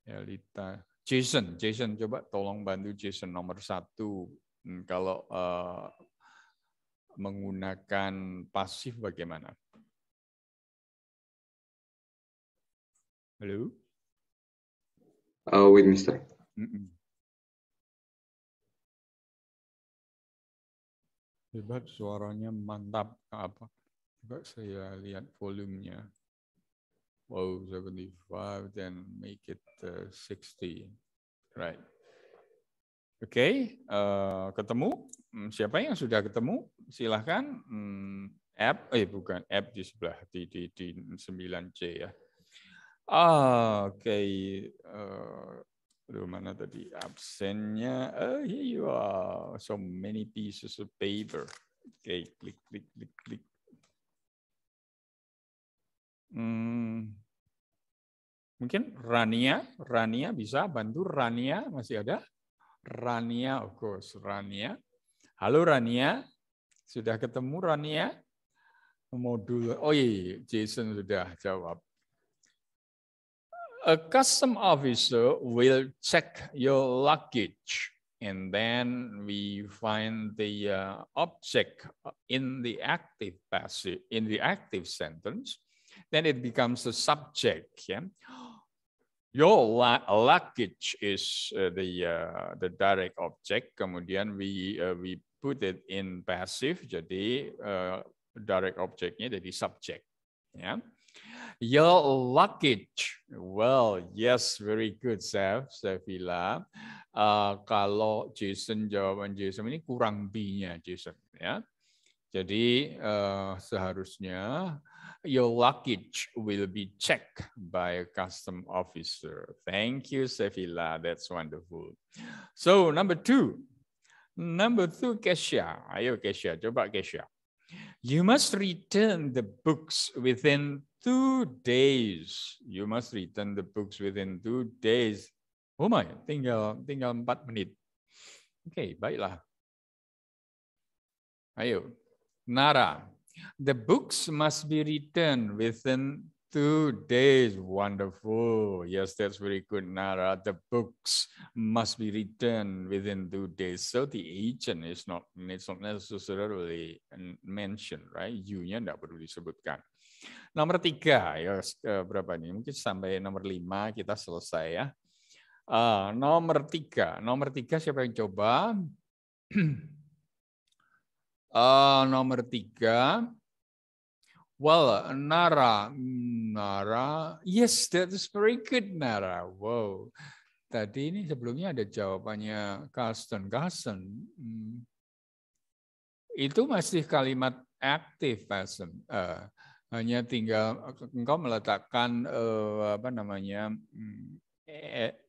Elita. Jason, coba tolong bantu Jason nomor 1. Kalau menggunakan pasif bagaimana? Halo? Wait, Mister. Hebat, suaranya mantap. Apa? Coba saya lihat volumenya. Wow, 75, then make it 60. Right. Oke, ketemu? Siapa yang sudah ketemu? Silahkan. App, bukan app di sebelah di 9C ya. Oke. Mana tadi absennya? Here you are. So many pieces of paper. Oke, klik. Mungkin Rania bisa bantu. Rania masih ada? Rania, of course, Rania. Halo Rania, sudah ketemu Rania? Modul, Jason sudah jawab. A custom officer will check your luggage, and then we find the object in the active passive, in the active sentence. Then it becomes a subject. Yeah? Your luggage is the direct object. Kemudian we put it in passive, jadi direct objectnya jadi subject. Ya. Your luggage. Well, yes, very good, Sevilla. Kalau Jason, jawaban Jason ini kurang B-nya, Jason. Ya. Jadi seharusnya your luggage will be checked by a custom officer. Thank you, Sevilla. That's wonderful. So number 2. Number 2, Kesha. Ayo Kesha, coba Kesha. You must return the books within 2 days. You must return the books within 2 days. Oh my, tinggal 4 menit. Oke, baiklah. Ayo. Nara, the books must be returned within 2 days. Wonderful. Yes, that's very good, Nara. The books must be returned within 2 days. So the agent is not necessarily mentioned, right? You-nya tidak perlu disebutkan. Nomor 3, ya berapa nih? Mungkin sampai nomor 5 kita selesai ya. Nomor 3 siapa yang coba? Nomor 3. Well, Nara, yes, that is very good, Nara. Wow. Tadi ini sebelumnya ada jawabannya Carsten. Itu masih kalimat aktif, Carsten. Hanya tinggal engkau meletakkan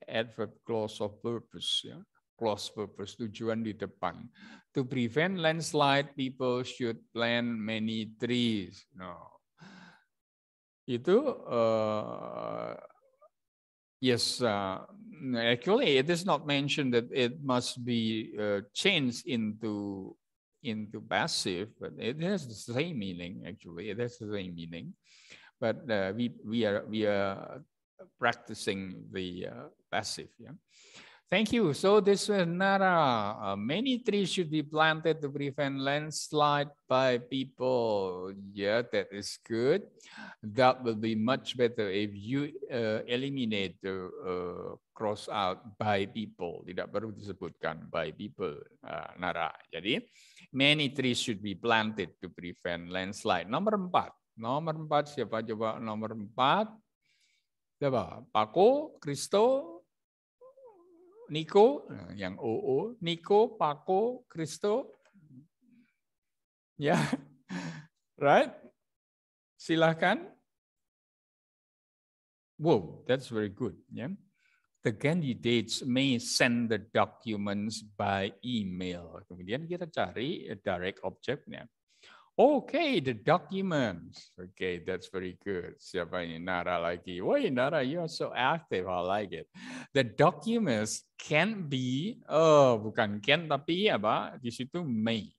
adverb clause of purpose, ya. Clause purpose, tujuan di depan. To prevent landslide, people should plant many trees. No. Itu yes, actually it is not mentioned that it must be changed into passive, but it has the same meaning. Actually, it has the same meaning. But we are practicing the passive. Yeah. Thank you. So this was Nara. Many trees should be planted to prevent landslide by people. Yeah, that is good. That will be much better if you eliminate the cross out by people. Tidak perlu disebutkan by people, Nara. Jadi, many trees should be planted to prevent landslide. Nomor 4. Nomor 4 siapa coba? Nomor 4. Siapa? Paco, Kristo, Nico, yang OO, Nico, Paco, Kristo. Ya, right? Silahkan. Wow, that's very good. Yeah. The candidates may send the documents by email. Kemudian kita cari direct object-nya. Okay, the documents. Okay, that's very good. Siapa ini? Nara lagi. Woi, Nara, you are so active. I like it. The documents can be, bukan can, tapi apa? Di situ may.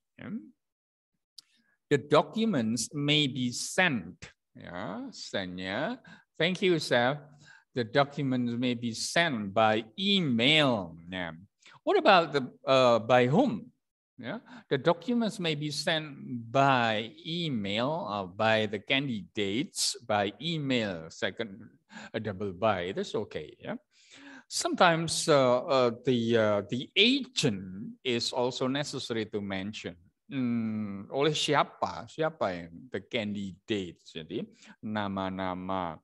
The documents may be sent. Ya, send-nya. Thank you, Seth. The documents may be sent by email. Yeah. What about the by whom? Yeah. The documents may be sent by email by the candidates by email. Second, a double by. That's okay. Yeah. Sometimes the agent is also necessary to mention. Oleh siapa yang the candidates. Jadi nama-nama.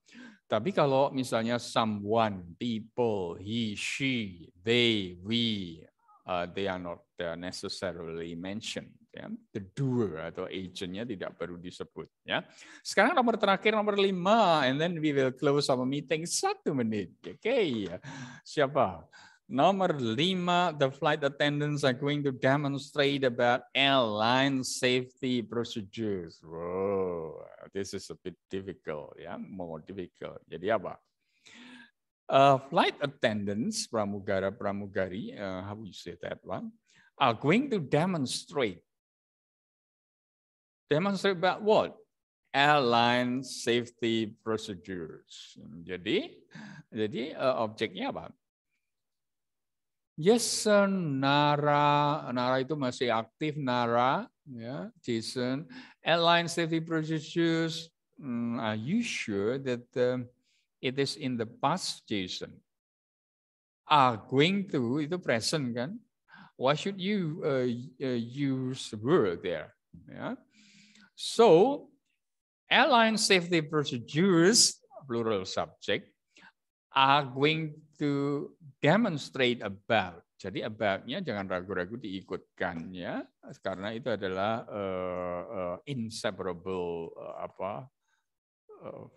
Tapi kalau misalnya someone, people, he, she, they, we, they are not necessarily mentioned. Ya. The doer atau agentnya tidak perlu disebut. Ya. Sekarang nomor terakhir, nomor 5, and then we will close our meeting 1 menit. Okay. Siapa? Nomor 5, the flight attendants are going to demonstrate about airline safety procedures. Wow, this is a bit difficult, ya, more difficult. Jadi apa? Flight attendants, pramugari, how do you say that one? Are going to demonstrate. Demonstrate about what? Airline safety procedures. Jadi objeknya apa? Yes, Nara itu masih aktif, Nara, ya, Jason. Airline safety procedures. Are you sure that it is in the past, Jason. Are going to itu present kan? Why should you use were there? Yeah. So airline safety procedures, plural subject, are going to demonstrate about. Jadi about-nya jangan ragu-ragu diikutkan ya, karena itu adalah inseparable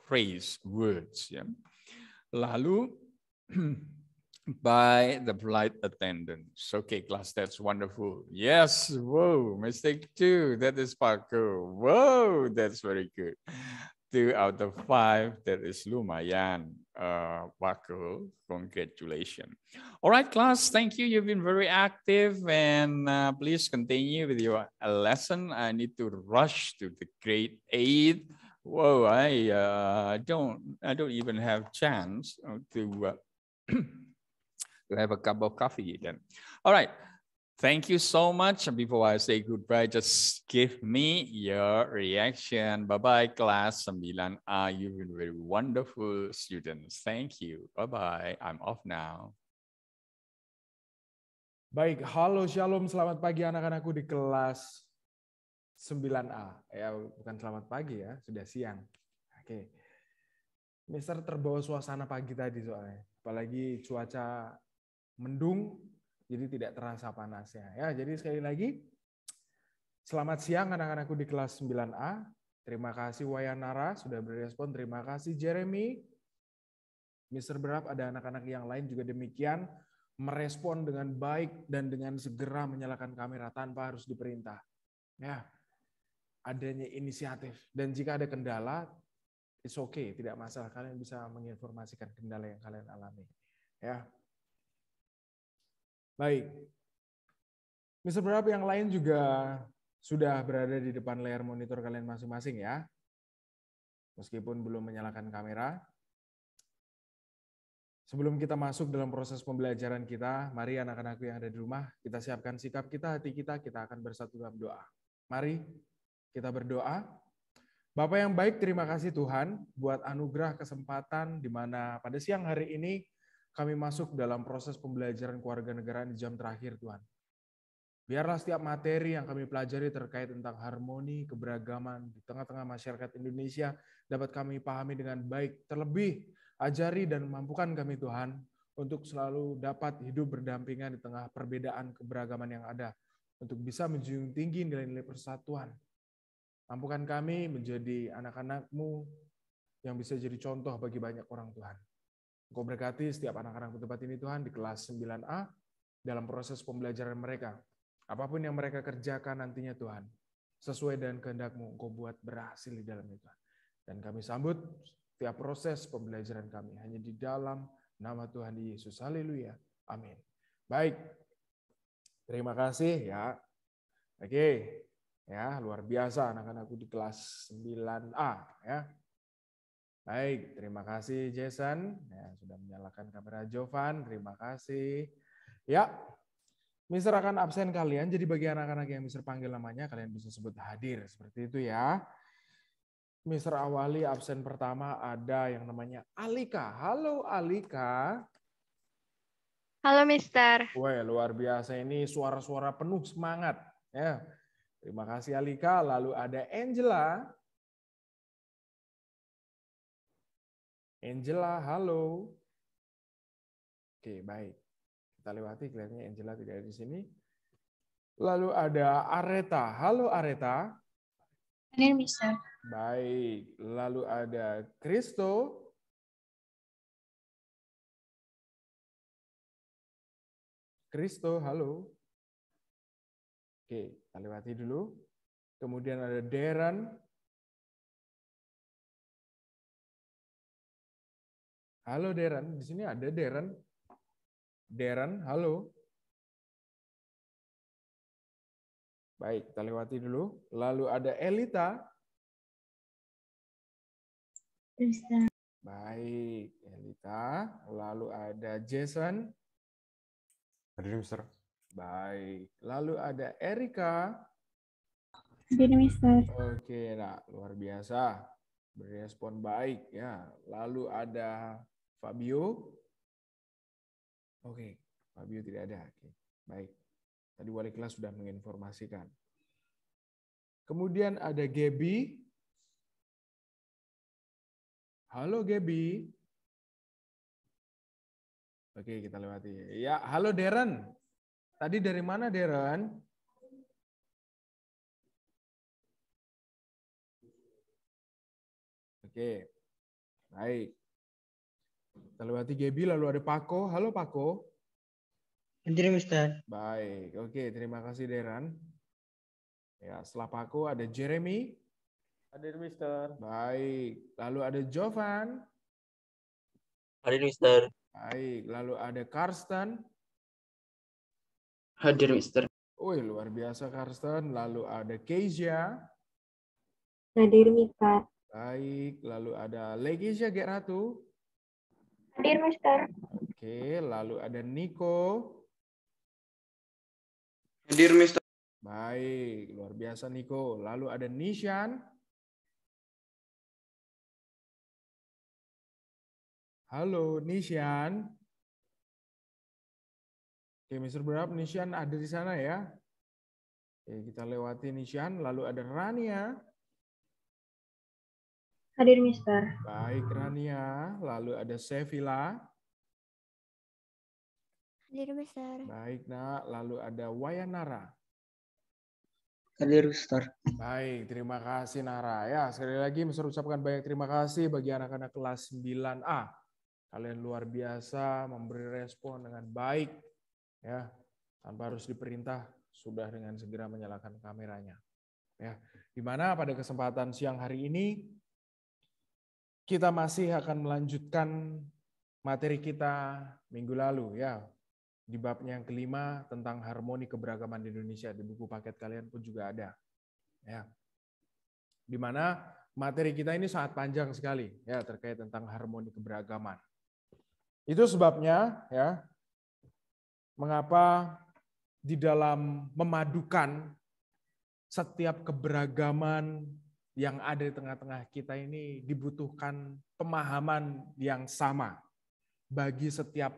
phrase words ya. Lalu by the flight attendants. Okay, class, that's wonderful. Yes, whoa, mistake 2. That is Paco. Whoa, that's very good. 2 out of 5, that is lumayan. Paco, congratulations. All right, class, thank you. You've been very active, and please continue with your lesson. I need to rush to the grade 8. Whoa, I don't even have chance to to have a cup of coffee then. All right. Thank you so much. Before I say goodbye, just give me your reaction. Bye-bye, class 9A. You've been very wonderful students. Thank you. Bye-bye. I'm off now. Baik, halo shalom, selamat pagi anak-anakku di kelas 9A. Ya, bukan selamat pagi ya, sudah siang. Oke. Mister terbawa suasana pagi tadi soalnya. Apalagi cuaca mendung, jadi tidak terasa panasnya. Ya, jadi sekali lagi, selamat siang anak-anakku di kelas 9A. Terima kasih Wayanara sudah berespon. Terima kasih Jeremy. Mr. Berap, ada anak-anak yang lain juga demikian. Merespon dengan baik dan dengan segera menyalakan kamera tanpa harus diperintah. Ya, adanya inisiatif. Dan jika ada kendala, it's okay, tidak masalah. Kalian bisa menginformasikan kendala yang kalian alami. Ya. Baik. Mr. Berap, yang lain juga sudah berada di depan layar monitor kalian masing-masing ya. Meskipun belum menyalakan kamera. Sebelum kita masuk dalam proses pembelajaran kita, mari anak-anakku yang ada di rumah, kita siapkan sikap kita, hati kita akan bersatu dalam doa. Mari kita berdoa. Bapak yang baik, terima kasih Tuhan buat anugerah kesempatan di mana pada siang hari ini kami masuk dalam proses pembelajaran kewarganegaraan di jam terakhir Tuhan. Biarlah setiap materi yang kami pelajari terkait tentang harmoni, keberagaman di tengah-tengah masyarakat Indonesia dapat kami pahami dengan baik. Terlebih, ajari dan mampukan kami Tuhan untuk selalu dapat hidup berdampingan di tengah perbedaan keberagaman yang ada. Untuk bisa menjunjung tinggi nilai-nilai persatuan. Mampukan kami menjadi anak-anak-Mu yang bisa jadi contoh bagi banyak orang Tuhan. Engkau berkati setiap anak-anak di tempat ini Tuhan di kelas 9A dalam proses pembelajaran mereka. Apapun yang mereka kerjakan nantinya Tuhan, sesuai dengan kehendak-Mu, Engkau buat berhasil di dalamnya Tuhan. Dan kami sambut setiap proses pembelajaran kami hanya di dalam nama Tuhan Yesus. Haleluya. Amin. Baik. Terima kasih ya. Oke. Ya, luar biasa anak-anakku di kelas 9A ya. Baik, terima kasih Jason. Ya, sudah menyalakan kamera Jovan, terima kasih. Ya, Mister akan absen kalian, jadi bagi anak-anak yang Mister panggil namanya, kalian bisa sebut hadir, seperti itu ya. Mister awali absen pertama ada yang namanya Alika. Halo Alika. Halo Mister. Wah, luar biasa ini suara-suara penuh semangat. Ya, terima kasih Alika. Lalu ada Angela. Angela, halo. Oke, baik. Kita lewati, kelihatannya Angela tidak ada di sini. Lalu ada Areta. Halo Areta. Hadir Mister. Baik. Lalu ada Kristo. Kristo, halo. Oke, kita lewati dulu. Kemudian ada Darren. Halo Darren, di sini ada Darren. Darren, halo. Baik, kita lewati dulu. Lalu ada Elita. Mister. Baik, Elita. Lalu ada Jason. Hadir, Mister. Baik. Lalu ada Erika. Hadir Mister. Oke, nah, luar biasa. Berespon baik ya. Lalu ada Fabio. Oke, Fabio tidak ada. Oke, baik. Tadi wali kelas sudah menginformasikan. Kemudian ada Gaby. Halo Gaby. Oke, kita lewati. Ya, halo Darren. Tadi dari mana Darren? Oke, baik. Kita lewati Gaby, lalu ada Pako. Halo Pako. Hadir, Mister. Baik, oke, terima kasih Darren. Ya, setelah Pako ada Jeremy. Hadir, Mister. Baik, lalu ada Jovan. Hadir, Mister. Baik, lalu ada Karsten. Hadir, Mister. Wih, luar biasa Karsten. Lalu ada Keisha. Hadir, Mister. Baik, lalu ada Legisha Geratu. Hadir, Mister. Oke, lalu ada Nico. Hadir, Mister. Baik, luar biasa Nico. Lalu ada Nishan. Halo Nishan. Oke, Mr. Berap, Nishan ada di sana ya. Oke, kita lewati Nishan. Lalu ada Rania. Hadir, Mister. Baik, Rania. Lalu ada Sevilla. Hadir, Mister. Baik, Nak. Lalu ada Wayanara. Hadir, Mister. Baik, terima kasih Nara. Ya, sekali lagi Mister ucapkan banyak terima kasih bagi anak-anak kelas 9A. Kalian luar biasa memberi respon dengan baik. Ya, tanpa harus diperintah, sudah dengan segera menyalakan kameranya. Ya, di mana pada kesempatan siang hari ini kita masih akan melanjutkan materi kita minggu lalu ya. Di babnya yang kelima tentang harmoni keberagaman di Indonesia, di buku paket kalian pun juga ada. Ya. Di mana materi kita ini sangat panjang sekali ya terkait tentang harmoni keberagaman. Itu sebabnya ya mengapa di dalam memadukan setiap keberagaman yang ada di tengah-tengah kita ini dibutuhkan pemahaman yang sama bagi setiap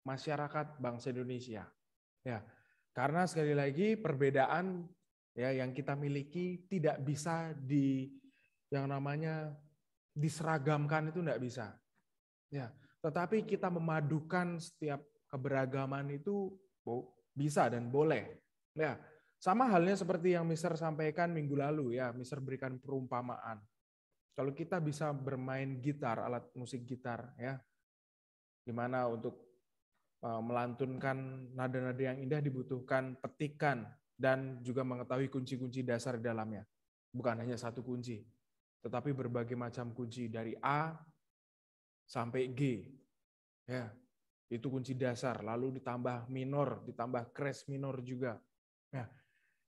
masyarakat bangsa Indonesia. Ya, karena sekali lagi perbedaan ya yang kita miliki tidak bisa yang namanya diseragamkan, itu tidak bisa. Ya, tetapi kita memadukan setiap keberagaman itu bisa dan boleh. Ya, sama halnya seperti yang Mister sampaikan minggu lalu ya, Mister berikan perumpamaan. Kalau kita bisa bermain gitar, alat musik gitar ya, gimana untuk melantunkan nada-nada yang indah dibutuhkan petikan dan juga mengetahui kunci-kunci dasar di dalamnya. Bukan hanya satu kunci, tetapi berbagai macam kunci dari A sampai G. Ya, itu kunci dasar, lalu ditambah minor, ditambah crash minor juga. Ya,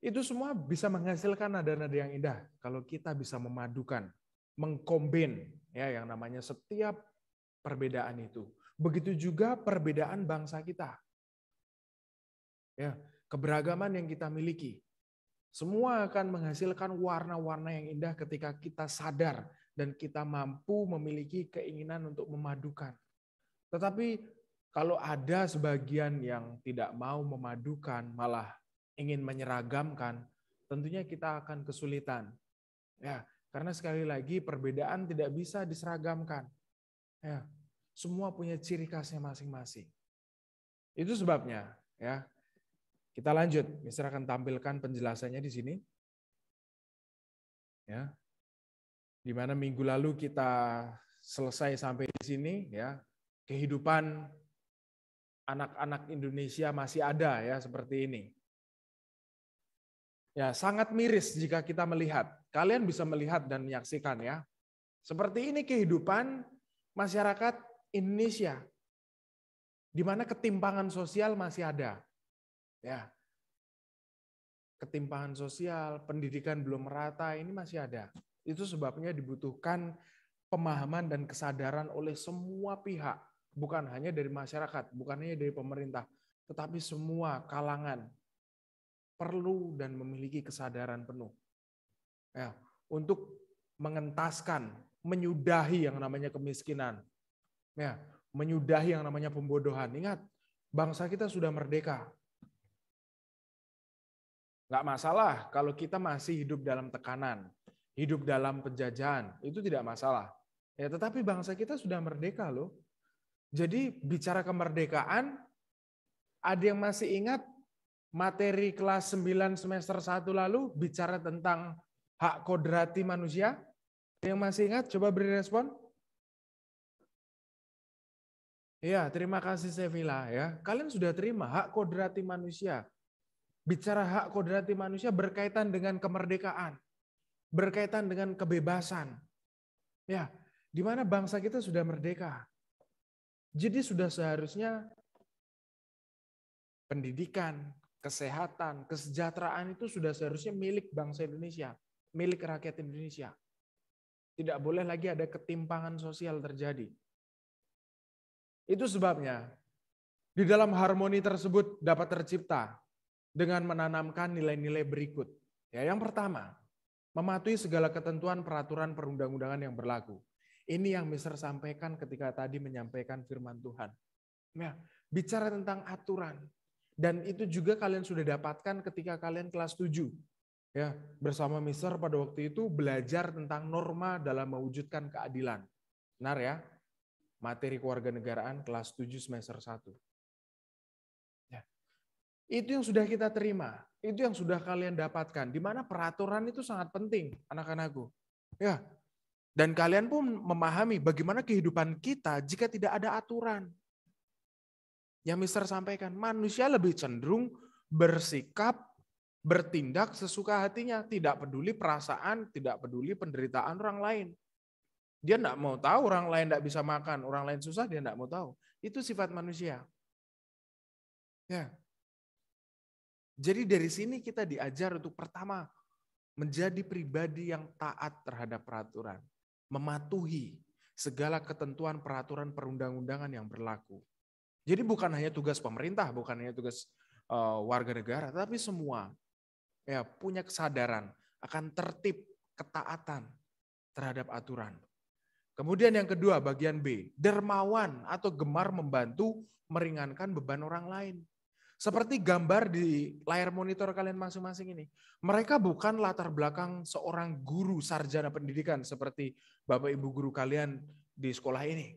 itu semua bisa menghasilkan nada-nada yang indah kalau kita bisa memadukan, mengkombin ya yang namanya setiap perbedaan itu. Begitu juga perbedaan bangsa kita. Ya, keberagaman yang kita miliki. Semua akan menghasilkan warna-warna yang indah ketika kita sadar dan kita mampu memiliki keinginan untuk memadukan. Tetapi kalau ada sebagian yang tidak mau memadukan, malah ingin menyeragamkan, tentunya kita akan kesulitan. Ya, karena sekali lagi perbedaan tidak bisa diseragamkan. Ya, semua punya ciri khasnya masing-masing. Itu sebabnya, ya. Kita lanjut. Mister akan tampilkan penjelasannya di sini. Ya. Di mana minggu lalu kita selesai sampai di sini, ya. Kehidupan anak-anak Indonesia masih ada ya seperti ini. Ya, sangat miris jika kita melihat. Kalian bisa melihat dan menyaksikan ya. Seperti ini kehidupan masyarakat Indonesia, di mana ketimpangan sosial masih ada. Ya, ketimpangan sosial, pendidikan belum merata, ini masih ada. Itu sebabnya dibutuhkan pemahaman dan kesadaran oleh semua pihak, bukan hanya dari masyarakat, bukan hanya dari pemerintah, tetapi semua kalangan perlu dan memiliki kesadaran penuh ya, untuk mengentaskan menyudahi yang namanya kemiskinan. Ya, menyudahi yang namanya pembodohan. Ingat, bangsa kita sudah merdeka. Nggak masalah kalau kita masih hidup dalam tekanan, hidup dalam penjajahan, itu tidak masalah. Ya, tetapi bangsa kita sudah merdeka loh. Jadi bicara kemerdekaan, ada yang masih ingat materi kelas 9 semester 1 lalu bicara tentang hak kodrati manusia? Yang masih ingat? Coba beri respon. Ya, terima kasih Sevilla ya. Kalian sudah terima hak kodrati manusia. Bicara hak kodrati manusia berkaitan dengan kemerdekaan, berkaitan dengan kebebasan. Ya, di mana bangsa kita sudah merdeka. Jadi sudah seharusnya pendidikan, kesehatan, kesejahteraan itu sudah seharusnya milik bangsa Indonesia, milik rakyat Indonesia. Tidak boleh lagi ada ketimpangan sosial terjadi. Itu sebabnya di dalam harmoni tersebut dapat tercipta dengan menanamkan nilai-nilai berikut. Ya, yang pertama, mematuhi segala ketentuan peraturan perundang-undangan yang berlaku. Ini yang Mister sampaikan ketika tadi menyampaikan firman Tuhan. Ya, bicara tentang aturan. Dan itu juga kalian sudah dapatkan ketika kalian kelas 7. Ya, bersama Mister pada waktu itu belajar tentang norma dalam mewujudkan keadilan. Benar ya? Materi kewarganegaraan kelas 7 semester 1. Ya. Itu yang sudah kita terima. Itu yang sudah kalian dapatkan. Di mana peraturan itu sangat penting, anak-anakku. Ya. Dan kalian pun memahami bagaimana kehidupan kita jika tidak ada aturan. Yang Mister sampaikan, manusia lebih cenderung bersikap, bertindak sesuka hatinya. Tidak peduli perasaan, tidak peduli penderitaan orang lain. Dia tidak mau tahu orang lain tidak bisa makan, orang lain susah, dia tidak mau tahu. Itu sifat manusia. Ya. Jadi dari sini kita diajar untuk pertama, menjadi pribadi yang taat terhadap peraturan. Mematuhi segala ketentuan peraturan perundang-undangan yang berlaku. Jadi bukan hanya tugas pemerintah, bukan hanya tugas warga negara, tapi semua ya punya kesadaran akan tertib, ketaatan terhadap aturan. Kemudian yang kedua, bagian B, dermawan atau gemar membantu meringankan beban orang lain. Seperti gambar di layar monitor kalian masing-masing ini. Mereka bukan latar belakang seorang guru sarjana pendidikan seperti Bapak Ibu guru kalian di sekolah ini.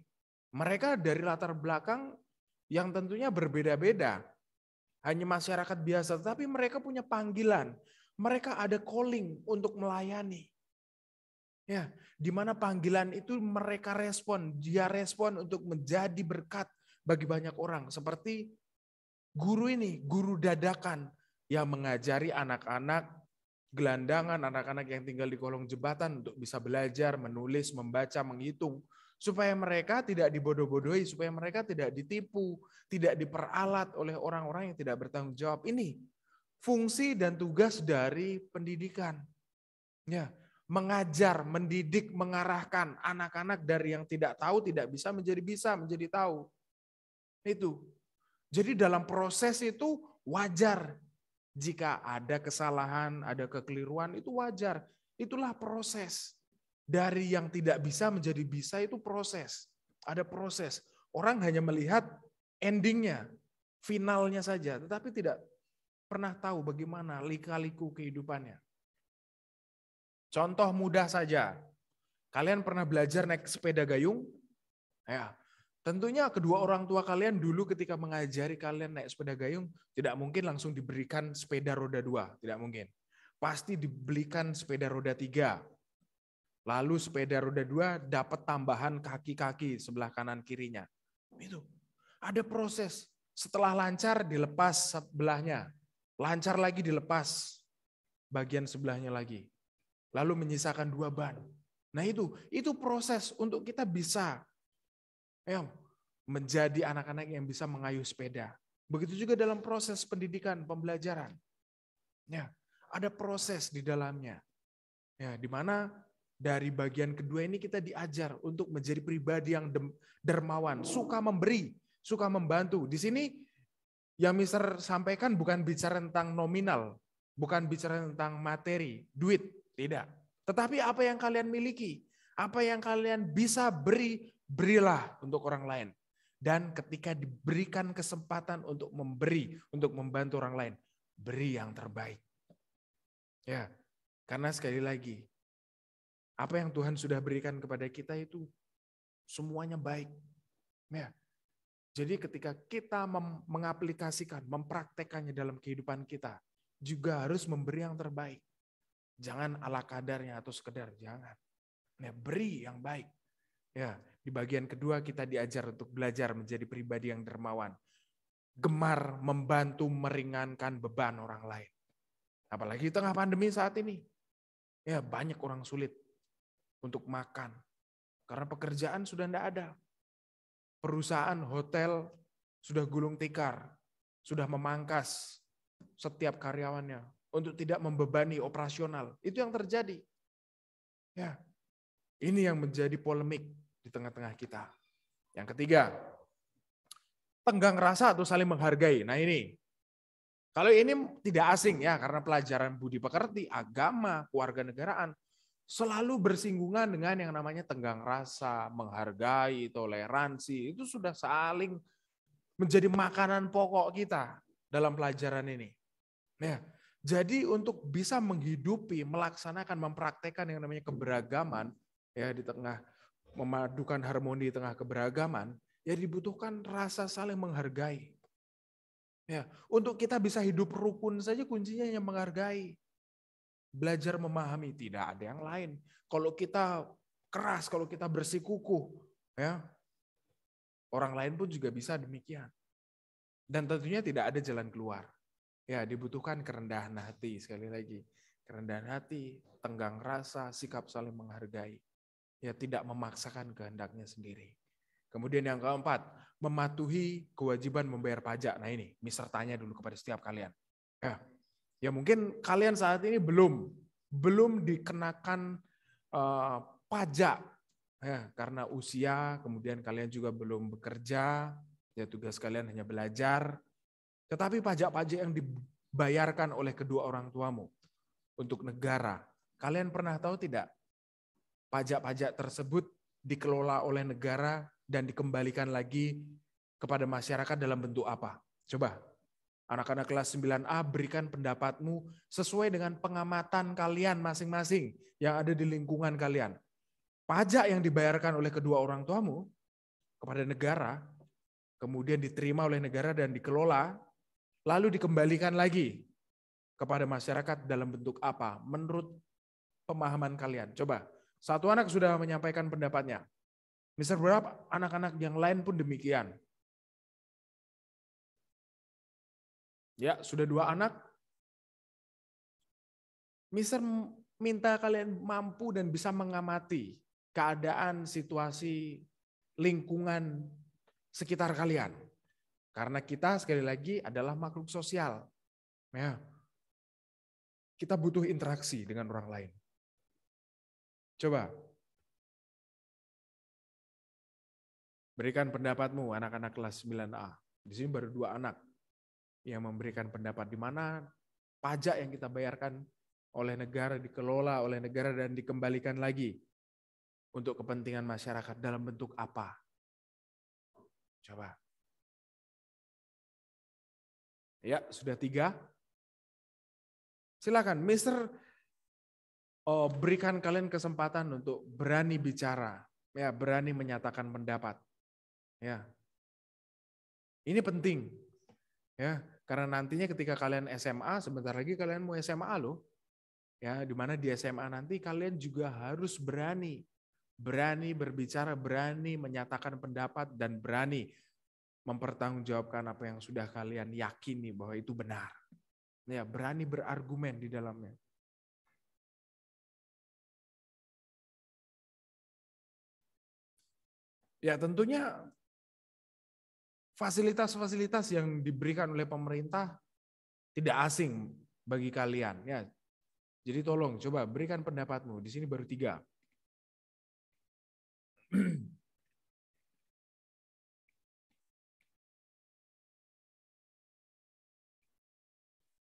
Mereka dari latar belakang yang tentunya berbeda-beda. Hanya masyarakat biasa, tapi mereka punya panggilan. Mereka ada calling untuk melayani. Ya, di mana panggilan itu mereka respon, dia respon untuk menjadi berkat bagi banyak orang. Seperti guru ini, guru dadakan yang mengajari anak-anak gelandangan, anak-anak yang tinggal di kolong jembatan untuk bisa belajar, menulis, membaca, menghitung. Supaya mereka tidak dibodoh-bodohi, supaya mereka tidak ditipu, tidak diperalat oleh orang-orang yang tidak bertanggung jawab. Ini fungsi dan tugas dari pendidikan. Ya. Mengajar, mendidik, mengarahkan anak-anak dari yang tidak tahu tidak bisa, menjadi tahu. Itu. Jadi dalam proses itu wajar. Jika ada kesalahan, ada kekeliruan, itu wajar. Itulah proses. Dari yang tidak bisa menjadi bisa itu proses. Ada proses. Orang hanya melihat endingnya, finalnya saja. Tetapi tidak pernah tahu bagaimana lika-liku kehidupannya. Contoh mudah saja. Kalian pernah belajar naik sepeda gayung? Ya, tentunya kedua orang tua kalian dulu ketika mengajari kalian naik sepeda gayung, tidak mungkin langsung diberikan sepeda roda 2. Tidak mungkin. Pasti dibelikan sepeda roda 3. Lalu sepeda roda 2 dapat tambahan kaki-kaki sebelah kanan kirinya. Itu. Ada proses. Setelah lancar dilepas sebelahnya. Lancar lagi dilepas bagian sebelahnya lagi. Lalu menyisakan 2 ban. Nah itu proses untuk kita bisa menjadi anak-anak yang bisa mengayuh sepeda. Begitu juga dalam proses pendidikan, pembelajaran. Ya, ada proses di dalamnya. Ya, di mana dari bagian kedua ini kita diajar untuk menjadi pribadi yang dermawan, suka memberi, suka membantu. Di sini yang Mister sampaikan bukan bicara tentang nominal, bukan bicara tentang materi, duit. Tidak. Tetapi apa yang kalian miliki, Apa yang kalian bisa beri, berilah untuk orang lain. Dan ketika diberikan kesempatan untuk memberi, untuk membantu orang lain, beri yang terbaik. Ya, karena sekali lagi, apa yang Tuhan sudah berikan kepada kita itu semuanya baik. Ya. Jadi ketika kita mengaplikasikan, mempraktekannya dalam kehidupan kita, juga harus memberi yang terbaik. Jangan ala kadarnya atau sekedar, jangan. Nah, beri yang baik. Ya, di bagian kedua kita diajar untuk belajar menjadi pribadi yang dermawan. Gemar membantu meringankan beban orang lain. Apalagi di tengah pandemi saat ini. Ya, banyak orang sulit untuk makan. Karena pekerjaan sudah tidak ada. Perusahaan, hotel sudah gulung tikar. Sudah memangkas setiap karyawannya untuk tidak membebani operasional. Itu yang terjadi. Ya, ini yang menjadi polemik di tengah-tengah kita. Yang ketiga, tenggang rasa atau saling menghargai. Nah ini, kalau ini tidak asing ya, karena pelajaran budi pekerti, agama, kewarganegaraan, selalu bersinggungan dengan yang namanya tenggang rasa, menghargai, toleransi. Itu sudah saling menjadi makanan pokok kita dalam pelajaran ini. Ya, jadi untuk bisa menghidupi, melaksanakan, mempraktekkan yang namanya keberagaman, ya di tengah memadukan harmoni di tengah keberagaman, ya dibutuhkan rasa saling menghargai. Ya, untuk kita bisa hidup rukun saja kuncinya yang menghargai. Belajar memahami, tidak ada yang lain. Kalau kita keras, kalau kita bersikukuh, ya orang lain pun juga bisa demikian. Dan tentunya tidak ada jalan keluar. Ya, dibutuhkan kerendahan hati, sekali lagi. Kerendahan hati, tenggang rasa, sikap saling menghargai. Ya, tidak memaksakan kehendaknya sendiri. Kemudian yang keempat, mematuhi kewajiban membayar pajak. Nah ini, Mister tanya dulu kepada setiap kalian. Ya mungkin kalian saat ini belum dikenakan pajak. Ya, karena usia, kemudian kalian juga belum bekerja, ya tugas kalian hanya belajar. Tetapi pajak-pajak yang dibayarkan oleh kedua orang tuamu untuk negara, kalian pernah tahu tidak? Pajak-pajak tersebut dikelola oleh negara dan dikembalikan lagi kepada masyarakat dalam bentuk apa? Coba, anak-anak kelas 9A berikan pendapatmu sesuai dengan pengamatan kalian masing-masing yang ada di lingkungan kalian. Pajak yang dibayarkan oleh kedua orang tuamu kepada negara, kemudian diterima oleh negara dan dikelola, lalu dikembalikan lagi kepada masyarakat dalam bentuk apa? Menurut pemahaman kalian. Coba, satu anak sudah menyampaikan pendapatnya. Mister berapa? Anak-anak yang lain pun demikian. Ya, sudah 2 anak. Mister minta kalian mampu dan bisa mengamati keadaan, situasi, lingkungan sekitar kalian. Karena kita sekali lagi adalah makhluk sosial. Ya. Kita butuh interaksi dengan orang lain. Coba. Berikan pendapatmu anak-anak kelas 9A. Di sini baru 2 anak yang memberikan pendapat di mana pajak yang kita bayarkan oleh negara dikelola oleh negara dan dikembalikan lagi untuk kepentingan masyarakat dalam bentuk apa? Coba. Ya, sudah 3. Silakan, Mister berikan kalian kesempatan untuk berani bicara, ya, berani menyatakan pendapat. Ya. Ini penting. Ya, karena nantinya ketika kalian SMA, sebentar lagi kalian mau SMA loh. Ya, di mana di SMA nanti kalian juga harus berani berbicara, berani menyatakan pendapat dan berani mempertanggungjawabkan apa yang sudah kalian yakini bahwa itu benar. Ya, berani berargumen di dalamnya. Ya, tentunya fasilitas-fasilitas yang diberikan oleh pemerintah tidak asing bagi kalian. Ya, jadi tolong coba berikan pendapatmu. Di sini baru 3.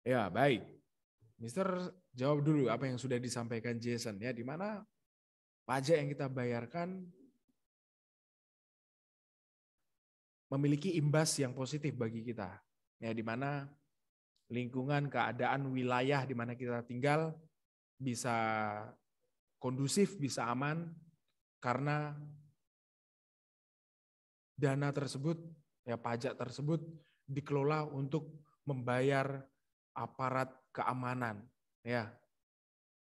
Ya, baik. Mister jawab dulu apa yang sudah disampaikan Jason. Ya, di mana Pajak yang kita bayarkan memiliki imbas yang positif bagi kita. Ya, di mana lingkungan, keadaan, wilayah di mana kita tinggal bisa kondusif, bisa aman, karena dana tersebut, ya pajak tersebut dikelola untuk membayar aparat keamanan, ya,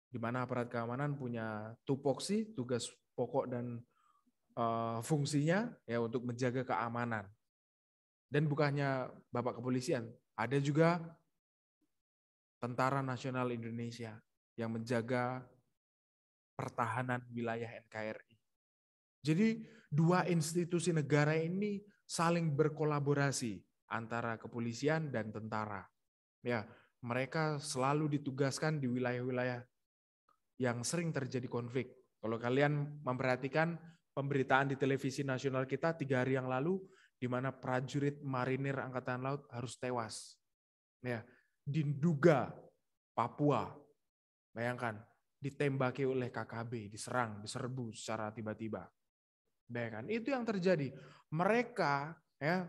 di mana aparat keamanan punya tupoksi, tugas pokok dan fungsinya ya untuk menjaga keamanan. Dan bukannya Bapak Kepolisian, ada juga Tentara Nasional Indonesia yang menjaga pertahanan wilayah NKRI. Jadi dua institusi negara ini saling berkolaborasi antara kepolisian dan tentara. Ya, mereka selalu ditugaskan di wilayah-wilayah yang sering terjadi konflik. Kalau kalian memperhatikan pemberitaan di televisi nasional kita 3 hari yang lalu, di mana prajurit marinir Angkatan Laut harus tewas. Ya, diduga Papua, bayangkan, ditembaki oleh KKB, diserang, diserbu secara tiba-tiba. Bayangkan, itu yang terjadi. Mereka ya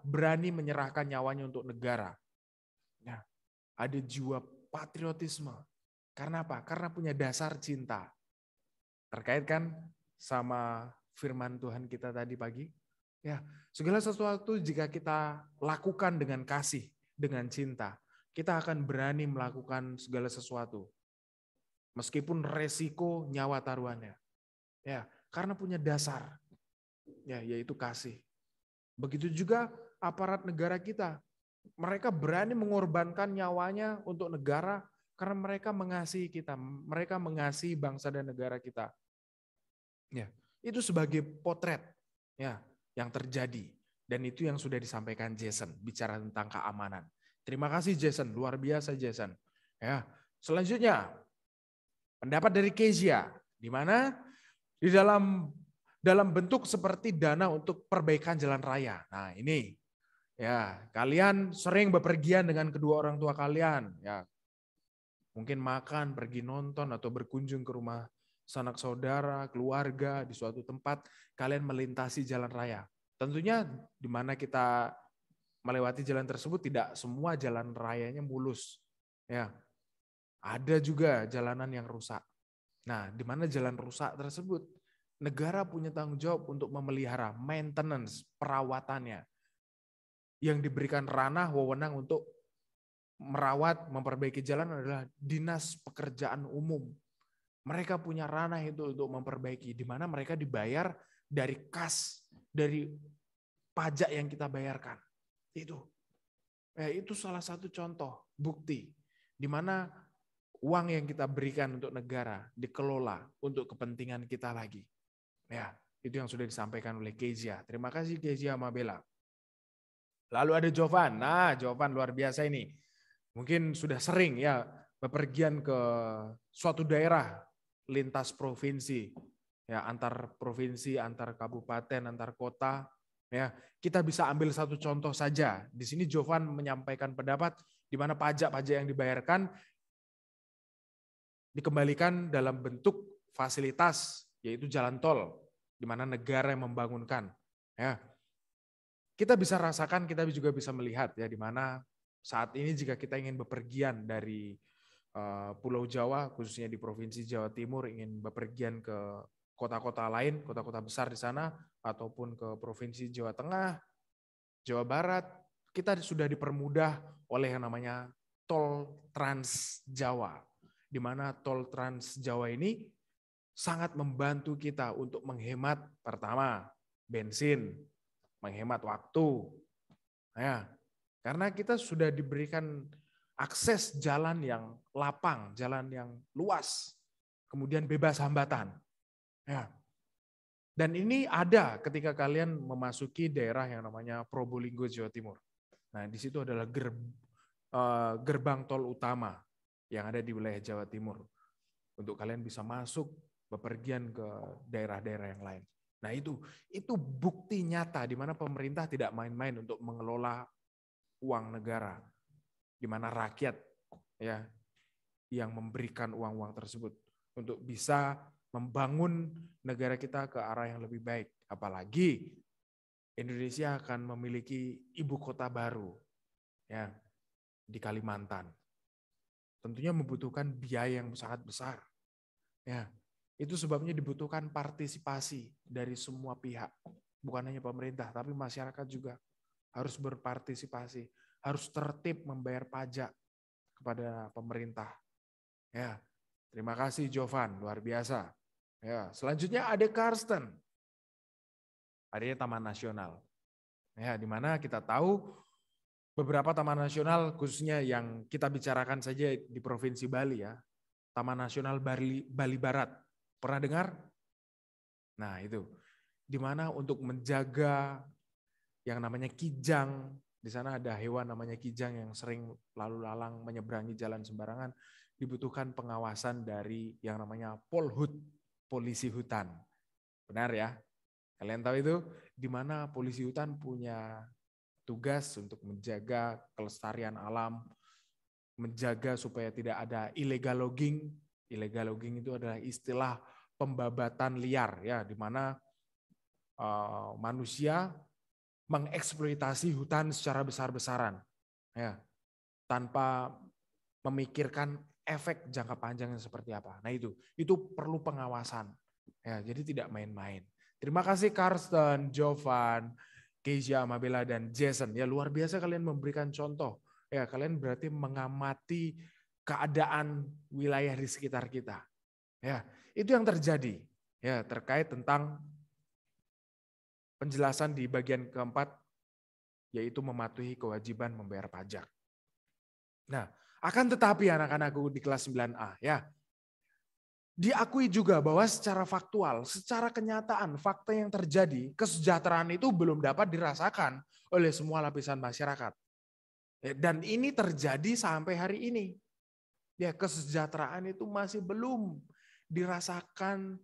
berani menyerahkan nyawanya untuk negara. Ya, ada jiwa patriotisme. Karena apa? Karena punya dasar cinta. Terkait kan sama firman Tuhan kita tadi pagi. Ya, segala sesuatu jika kita lakukan dengan kasih, dengan cinta, kita akan berani melakukan segala sesuatu. Meskipun resiko nyawa taruhannya. Ya, karena punya dasar. Ya, yaitu kasih. Begitu juga aparat negara kita. Mereka berani mengorbankan nyawanya untuk negara karena mereka mengasihi kita, mereka mengasihi bangsa dan negara kita. Ya, itu sebagai potret ya yang terjadi, dan itu yang sudah disampaikan Jason bicara tentang keamanan. Terima kasih Jason, luar biasa Jason. Ya, selanjutnya pendapat dari Kezia, di mana di dalam bentuk seperti dana untuk perbaikan jalan raya. Nah, ini ya, kalian sering bepergian dengan kedua orang tua kalian, ya. Mungkin makan, pergi nonton, atau berkunjung ke rumah sanak saudara, keluarga, di suatu tempat, kalian melintasi jalan raya. Tentunya di mana kita melewati jalan tersebut, tidak semua jalan rayanya mulus. Ya, ada juga jalanan yang rusak. Nah, di mana jalan rusak tersebut, negara punya tanggung jawab untuk memelihara, maintenance, perawatannya. Yang diberikan ranah, wewenang untuk merawat, memperbaiki jalan adalah Dinas Pekerjaan Umum. Mereka punya ranah itu untuk memperbaiki, di mana mereka dibayar dari kas, dari pajak yang kita bayarkan. Itu salah satu contoh, bukti, di mana uang yang kita berikan untuk negara dikelola untuk kepentingan kita lagi. Ya, itu yang sudah disampaikan oleh Kezia. Terima kasih Kezia Mabela. Lalu ada Jovan. Nah, Jovan luar biasa ini. Mungkin sudah sering ya bepergian ke suatu daerah lintas provinsi, ya antar provinsi, antar kabupaten, antar kota. Ya, kita bisa ambil satu contoh saja. Di sini Jovan menyampaikan pendapat di mana pajak-pajak yang dibayarkan dikembalikan dalam bentuk fasilitas, yaitu jalan tol, di mana negara yang membangunkan. Ya, kita bisa rasakan, kita juga bisa melihat ya di mana saat ini jika kita ingin bepergian dari Pulau Jawa, khususnya di Provinsi Jawa Timur, ingin bepergian ke kota-kota lain, kota-kota besar di sana, ataupun ke Provinsi Jawa Tengah, Jawa Barat, kita sudah dipermudah oleh yang namanya Tol Trans Jawa, di mana Tol Trans Jawa ini sangat membantu kita untuk menghemat, pertama, bensin, menghemat waktu, ya. Karena kita sudah diberikan akses jalan yang lapang, jalan yang luas, kemudian bebas hambatan. Ya. Dan ini ada ketika kalian memasuki daerah yang namanya Probolinggo, Jawa Timur. Nah, di situ adalah gerbang tol utama yang ada di wilayah Jawa Timur. Untuk kalian bisa masuk, bepergian ke daerah-daerah yang lain. Nah, itu bukti nyata di mana pemerintah tidak main-main untuk mengelola uang negara, di mana rakyat ya yang memberikan uang-uang tersebut. untuk bisa membangun negara kita ke arah yang lebih baik. Apalagi Indonesia akan memiliki ibu kota baru ya di Kalimantan. Tentunya membutuhkan biaya yang sangat besar. Ya, itu sebabnya dibutuhkan partisipasi dari semua pihak, bukan hanya pemerintah, tapi masyarakat juga harus berpartisipasi, harus tertib membayar pajak kepada pemerintah. Ya, terima kasih Jovan, luar biasa. Ya, selanjutnya ada Karsten. Adanya Taman Nasional. Ya, di mana kita tahu beberapa taman nasional khususnya yang kita bicarakan saja di Provinsi Bali ya. Taman Nasional Bali Barat. Pernah dengar? Nah, itu. Di mana untuk menjaga yang namanya kijang, di sana ada hewan namanya kijang yang sering lalu lalang menyeberangi jalan sembarangan, dibutuhkan pengawasan dari yang namanya Polhut, polisi hutan. Benar ya? Kalian tahu itu di mana polisi hutan punya tugas untuk menjaga kelestarian alam, menjaga supaya tidak ada illegal logging. Illegal logging itu adalah istilah pembabatan liar ya, di mana manusia mengeksploitasi hutan secara besar-besaran ya, tanpa memikirkan efek jangka panjangnya seperti apa. Nah itu perlu pengawasan ya, jadi tidak main-main. Terima kasih Karsten, Jovan, Keisha, Mabella, dan Jason. Ya luar biasa kalian memberikan contoh. Ya kalian berarti mengamati keadaan wilayah di sekitar kita. Ya itu yang terjadi. Ya terkait tentang penjelasan di bagian keempat, yaitu mematuhi kewajiban membayar pajak. Nah, akan tetapi anak-anakku di kelas 9A ya, diakui juga bahwa secara faktual, secara kenyataan, fakta yang terjadi, kesejahteraan itu belum dapat dirasakan oleh semua lapisan masyarakat. Dan ini terjadi sampai hari ini. Ya, kesejahteraan itu masih belum dirasakan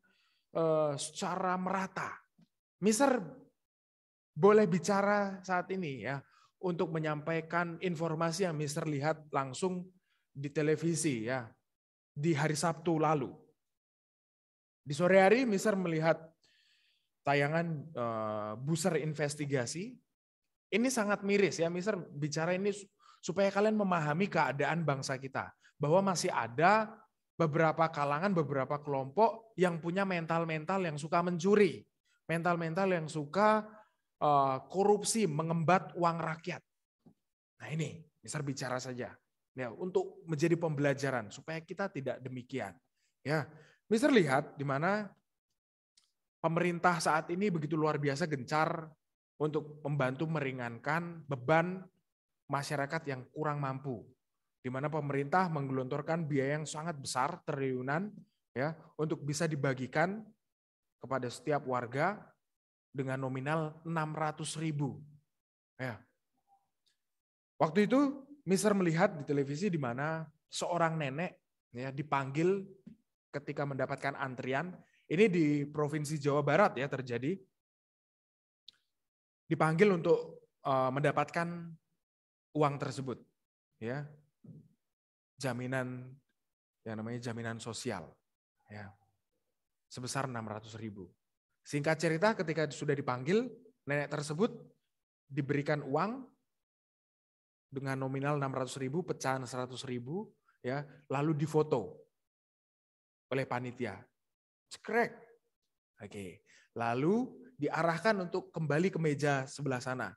secara merata. Mister boleh bicara saat ini ya untuk menyampaikan informasi yang Mister lihat langsung di televisi ya di hari Sabtu lalu. Di sore hari Mister melihat tayangan Buser Investigasi. Ini sangat miris ya, Mister bicara ini supaya kalian memahami keadaan bangsa kita. Bahwa masih ada beberapa kalangan, beberapa kelompok yang punya mental-mental yang suka mencuri. Mental-mental yang suka korupsi, mengembat uang rakyat. Nah ini, Mister bicara saja. Ya, untuk menjadi pembelajaran supaya kita tidak demikian. Ya, Mister lihat di mana pemerintah saat ini begitu luar biasa gencar untuk membantu meringankan beban masyarakat yang kurang mampu. Di mana pemerintah menggelontorkan biaya yang sangat besar, triliunan ya, untuk bisa dibagikan kepada setiap warga dengan nominal 600.000. Ya. Waktu itu Mister melihat di televisi di mana seorang nenek ya dipanggil ketika mendapatkan antrian, ini di Provinsi Jawa Barat ya terjadi, dipanggil untuk mendapatkan uang tersebut, ya, jaminan yang namanya jaminan sosial, ya, sebesar 600.000. Singkat cerita, ketika sudah dipanggil, nenek tersebut diberikan uang dengan nominal 600.000, pecahan 100.000, ya, lalu difoto oleh panitia. Cekrek. Oke. Lalu diarahkan untuk kembali ke meja sebelah sana.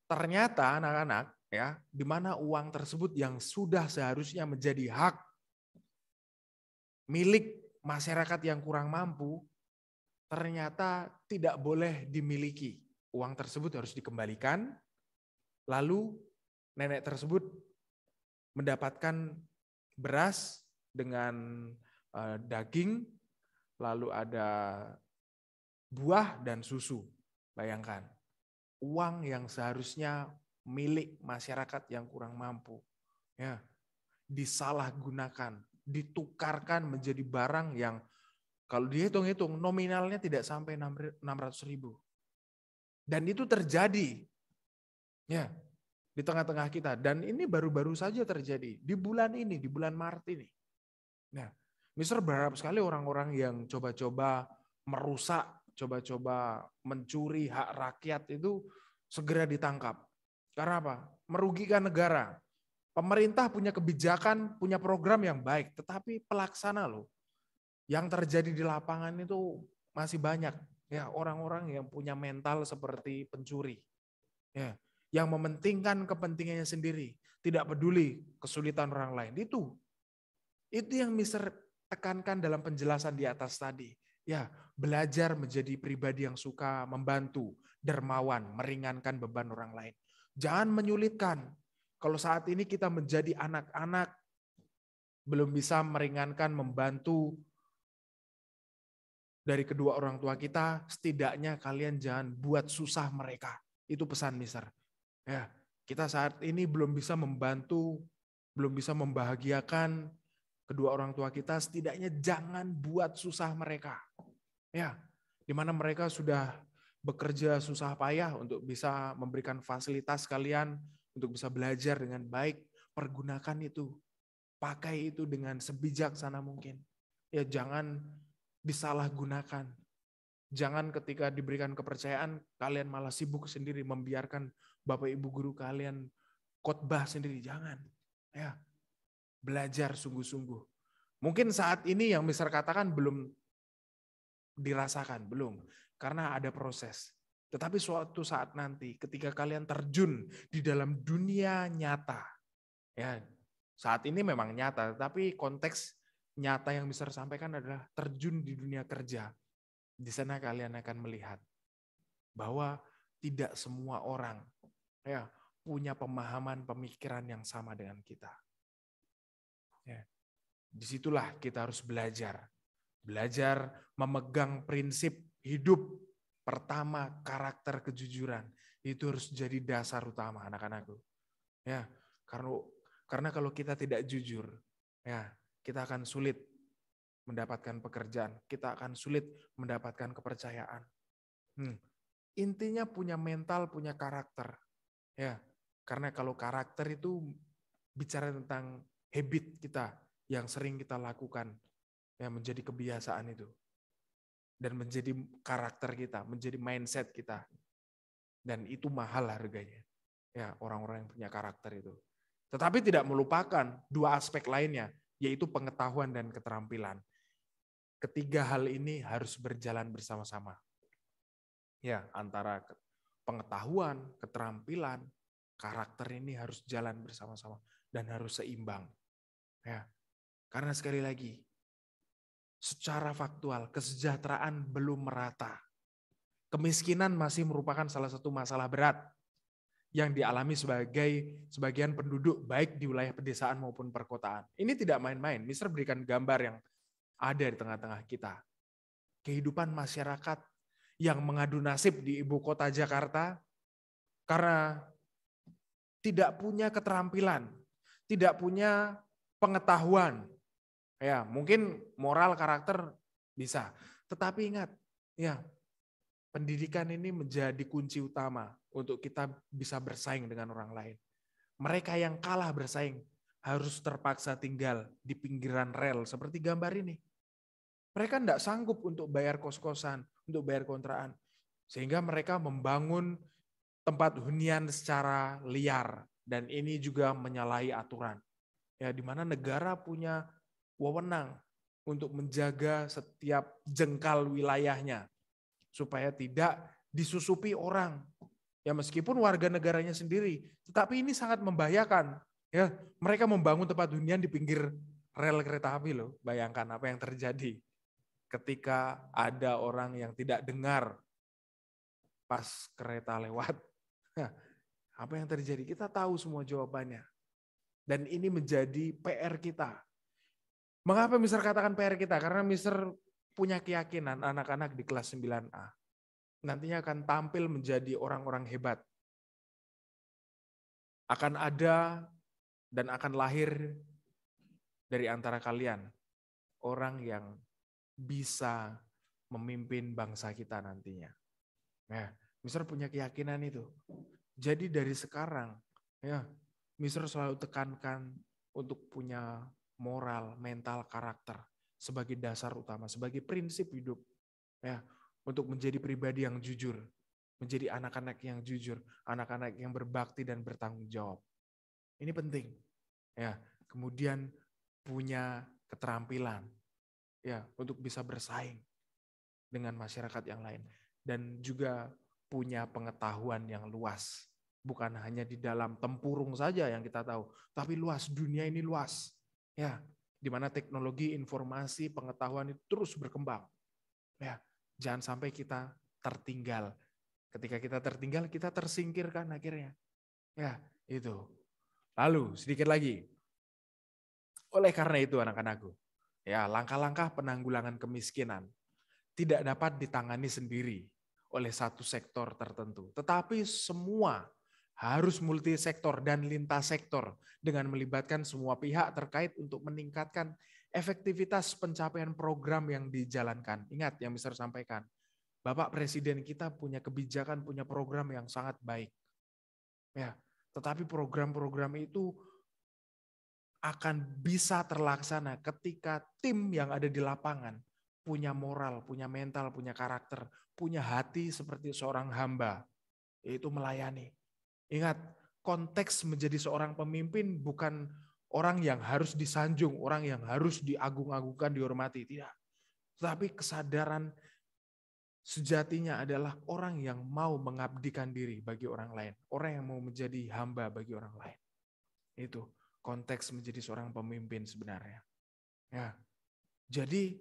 Ternyata anak-anak ya, di mana uang tersebut yang sudah seharusnya menjadi hak milik masyarakat yang kurang mampu, ternyata tidak boleh dimiliki. Uang tersebut harus dikembalikan. Lalu nenek tersebut mendapatkan beras dengan daging, lalu ada buah dan susu. Bayangkan, uang yang seharusnya milik masyarakat yang kurang mampu, ya, disalahgunakan, ditukarkan menjadi barang yang kalau dihitung-hitung nominalnya tidak sampai 600.000. Dan itu terjadi, ya, di tengah-tengah kita. Dan ini baru-baru saja terjadi di bulan ini, di bulan Maret ini. Nah, Mister berharap sekali orang-orang yang coba-coba merusak, coba-coba mencuri hak rakyat itu segera ditangkap. Karena apa? Merugikan negara. Pemerintah punya kebijakan, punya program yang baik, tetapi pelaksana loh. Yang terjadi di lapangan itu masih banyak. Ya, orang-orang yang punya mental seperti pencuri. Ya, yang mementingkan kepentingannya sendiri, tidak peduli kesulitan orang lain. Itu yang Mister tekankan dalam penjelasan di atas tadi. Ya, belajar menjadi pribadi yang suka membantu, dermawan, meringankan beban orang lain. Jangan menyulitkan. Kalau saat ini kita menjadi anak-anak, belum bisa meringankan, membantu dari kedua orang tua kita, setidaknya kalian jangan buat susah mereka. Itu pesan Mister. Ya, kita saat ini belum bisa membantu, belum bisa membahagiakan kedua orang tua kita, setidaknya jangan buat susah mereka. Ya, di mana mereka sudah bekerja susah payah untuk bisa memberikan fasilitas kalian, untuk bisa belajar dengan baik, pergunakan itu. Pakai itu dengan sebijaksana mungkin. Ya, jangan disalahgunakan. Jangan ketika diberikan kepercayaan, kalian malah sibuk sendiri membiarkan Bapak Ibu guru kalian khotbah sendiri. Jangan. Ya, belajar sungguh-sungguh. Mungkin saat ini yang Mister katakan belum dirasakan, belum. Karena ada proses. Tetapi suatu saat nanti ketika kalian terjun di dalam dunia nyata, ya saat ini memang nyata, tapi konteks nyata yang Mister sampaikan adalah terjun di dunia kerja. Di sana kalian akan melihat bahwa tidak semua orang ya punya pemahaman pemikiran yang sama dengan kita. Ya. Disitulah kita harus belajar. Belajar memegang prinsip hidup. Pertama, karakter kejujuran. Itu harus jadi dasar utama anak-anakku. Ya, karena kalau kita tidak jujur, ya kita akan sulit mendapatkan pekerjaan. Kita akan sulit mendapatkan kepercayaan. Intinya punya mental, punya karakter. Ya, karena kalau karakter itu bicara tentang habit kita yang sering kita lakukan, ya menjadi kebiasaan itu. Dan menjadi karakter kita, menjadi mindset kita. Dan itu mahal harganya. Ya, orang-orang yang punya karakter itu. Tetapi tidak melupakan dua aspek lainnya, yaitu pengetahuan dan keterampilan. Ketiga hal ini harus berjalan bersama-sama. Ya, antara pengetahuan, keterampilan, karakter ini harus jalan bersama-sama dan harus seimbang. Ya. Karena sekali lagi, secara faktual kesejahteraan belum merata. Kemiskinan masih merupakan salah satu masalah berat yang dialami sebagian penduduk baik di wilayah pedesaan maupun perkotaan. Ini tidak main-main. Mister berikan gambar yang ada di tengah-tengah kita. Kehidupan masyarakat yang mengadu nasib di ibu kota Jakarta karena tidak punya keterampilan, tidak punya pengetahuan. Ya, mungkin moral karakter bisa. Tetapi ingat, ya, pendidikan ini menjadi kunci utama untuk kita bisa bersaing dengan orang lain. Mereka yang kalah bersaing harus terpaksa tinggal di pinggiran rel seperti gambar ini. Mereka tidak sanggup untuk bayar kos-kosan, untuk bayar kontrakan. Sehingga mereka membangun tempat hunian secara liar. Dan ini juga menyalahi aturan. Ya, di mana negara punya wewenang untuk menjaga setiap jengkal wilayahnya. Supaya tidak disusupi orang. Ya, meskipun warga negaranya sendiri. Tetapi ini sangat membahayakan. Ya, mereka membangun tempat hunian di pinggir rel kereta api loh. Bayangkan apa yang terjadi ketika ada orang yang tidak dengar pas kereta lewat. Apa yang terjadi? Kita tahu semua jawabannya. Dan ini menjadi PR kita. Mengapa Mister katakan PR kita? Karena Mister punya keyakinan anak-anak di kelas 9A nantinya akan tampil menjadi orang-orang hebat. Akan ada dan akan lahir dari antara kalian orang yang bisa memimpin bangsa kita nantinya. Nah, Mister punya keyakinan itu. Jadi dari sekarang, ya, Mister selalu tekankan untuk punya moral, mental, karakter sebagai dasar utama, sebagai prinsip hidup. Ya, untuk menjadi pribadi yang jujur, menjadi anak-anak yang jujur, anak-anak yang berbakti dan bertanggung jawab. Ini penting. Ya, kemudian punya keterampilan ya untuk bisa bersaing dengan masyarakat yang lain dan juga punya pengetahuan yang luas. Bukan hanya di dalam tempurung saja yang kita tahu, tapi luas, dunia ini luas. Ya, di mana teknologi, informasi, pengetahuan itu terus berkembang. Ya, jangan sampai kita tertinggal. Ketika kita tertinggal, kita tersingkirkan akhirnya. Ya, itu. Lalu sedikit lagi. Oleh karena itu anak-anakku, ya langkah-langkah penanggulangan kemiskinan tidak dapat ditangani sendiri oleh satu sektor tertentu, tetapi semua harus multisektor dan lintas sektor dengan melibatkan semua pihak terkait untuk meningkatkan efektivitas pencapaian program yang dijalankan. Ingat yang Mister sampaikan, Bapak Presiden kita punya kebijakan, punya program yang sangat baik. Ya, tetapi program-program itu akan bisa terlaksana ketika tim yang ada di lapangan punya moral, punya mental, punya karakter, punya hati seperti seorang hamba, yaitu melayani. Ingat, konteks menjadi seorang pemimpin bukan orang yang harus disanjung, orang yang harus diagung-agungkan, dihormati, tidak. Tetapi kesadaran sejatinya adalah orang yang mau mengabdikan diri bagi orang lain, orang yang mau menjadi hamba bagi orang lain. Itu konteks menjadi seorang pemimpin sebenarnya. Ya. Jadi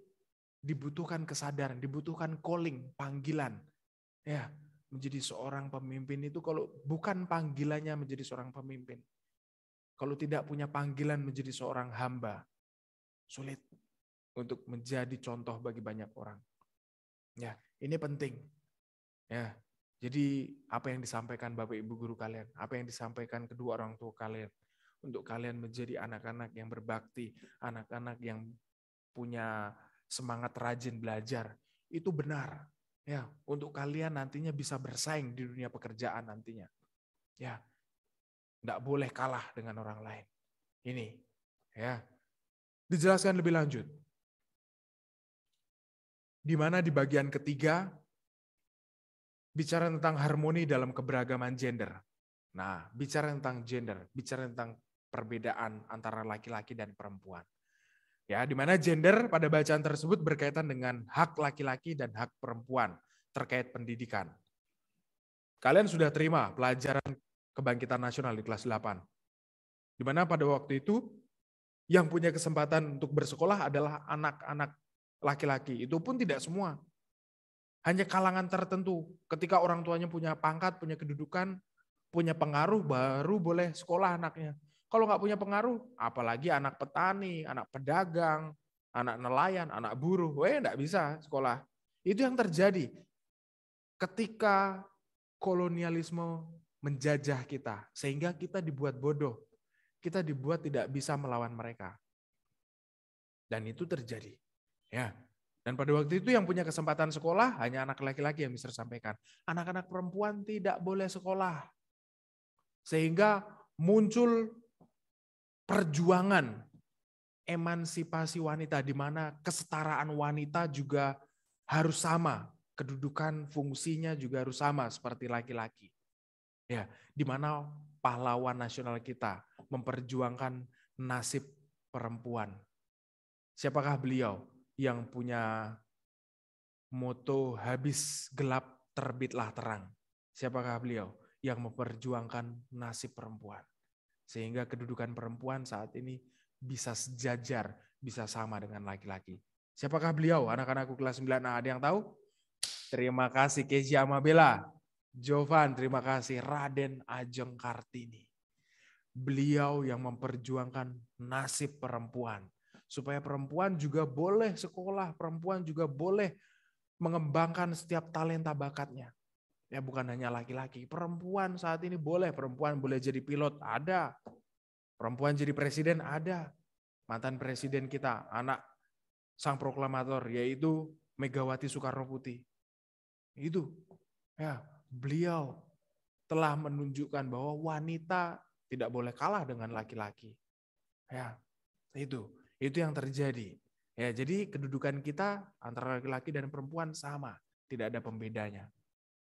dibutuhkan kesadaran, dibutuhkan calling, panggilan. Ya, menjadi seorang pemimpin itu kalau bukan panggilannya menjadi seorang pemimpin. Kalau tidak punya panggilan menjadi seorang hamba, sulit untuk menjadi contoh bagi banyak orang. Ya, ini penting. Ya. Jadi apa yang disampaikan Bapak Ibu guru kalian, apa yang disampaikan kedua orang tua kalian, untuk kalian menjadi anak-anak yang berbakti, anak-anak yang punya semangat rajin belajar, itu benar. Ya, untuk kalian nantinya bisa bersaing di dunia pekerjaan nantinya. Ya, enggak boleh kalah dengan orang lain. Ini, ya. Dijelaskan lebih lanjut. Di mana di bagian ketiga bicara tentang harmoni dalam keberagaman gender. Nah, bicara tentang gender, bicara tentang perbedaan antara laki-laki dan perempuan. Ya, di mana gender pada bacaan tersebut berkaitan dengan hak laki-laki dan hak perempuan terkait pendidikan. Kalian sudah terima pelajaran kebangkitan nasional di kelas 8. Di mana pada waktu itu yang punya kesempatan untuk bersekolah adalah anak-anak laki-laki. Itu pun tidak semua. Hanya kalangan tertentu. Ketika orang tuanya punya pangkat, punya kedudukan, punya pengaruh, baru boleh sekolah anaknya. Kalau nggak punya pengaruh, apalagi anak petani, anak pedagang, anak nelayan, anak buruh, nggak bisa sekolah. Itu yang terjadi ketika kolonialisme menjajah kita, sehingga kita dibuat bodoh, kita dibuat tidak bisa melawan mereka. Dan itu terjadi. Ya. Dan pada waktu itu yang punya kesempatan sekolah hanya anak laki-laki yang bisa sampaikan. Anak-anak perempuan tidak boleh sekolah. Sehingga muncul perjuangan emansipasi wanita, di mana kesetaraan wanita juga harus sama, kedudukan fungsinya juga harus sama seperti laki-laki. Ya, di mana pahlawan nasional kita memperjuangkan nasib perempuan. Siapakah beliau yang punya moto habis gelap terbitlah terang? Siapakah beliau yang memperjuangkan nasib perempuan? Sehingga kedudukan perempuan saat ini bisa sejajar, bisa sama dengan laki-laki. Siapakah beliau? Anak-anakku kelas 9A, ada yang tahu? Terima kasih Keji Amabela. Jovan, terima kasih. Raden Ajeng Kartini. Beliau yang memperjuangkan nasib perempuan. Supaya perempuan juga boleh sekolah, perempuan juga boleh mengembangkan setiap talenta bakatnya. Ya, bukan hanya laki-laki. Perempuan saat ini boleh. Perempuan boleh jadi pilot, ada. Perempuan jadi presiden, ada. Mantan presiden kita, anak sang proklamator, yaitu Megawati Soekarno Putri. Itu. Ya, beliau telah menunjukkan bahwa wanita tidak boleh kalah dengan laki-laki. Ya, itu yang terjadi. Ya, jadi kedudukan kita antara laki-laki dan perempuan sama, tidak ada pembedanya.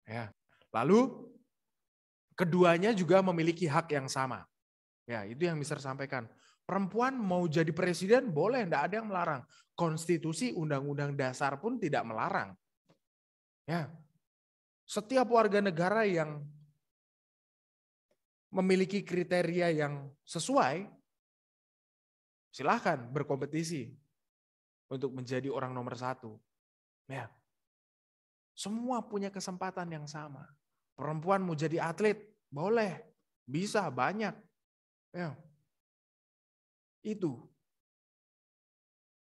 Ya. Lalu keduanya juga memiliki hak yang sama. Ya, itu yang Mister sampaikan. Perempuan mau jadi presiden boleh, tidak ada yang melarang. Konstitusi, undang-undang dasar pun tidak melarang. Ya. Setiap warga negara yang memiliki kriteria yang sesuai, silahkan berkompetisi untuk menjadi orang nomor 1. Ya. Semua punya kesempatan yang sama. Perempuan mau jadi atlet, boleh, bisa, banyak. Ya. Itu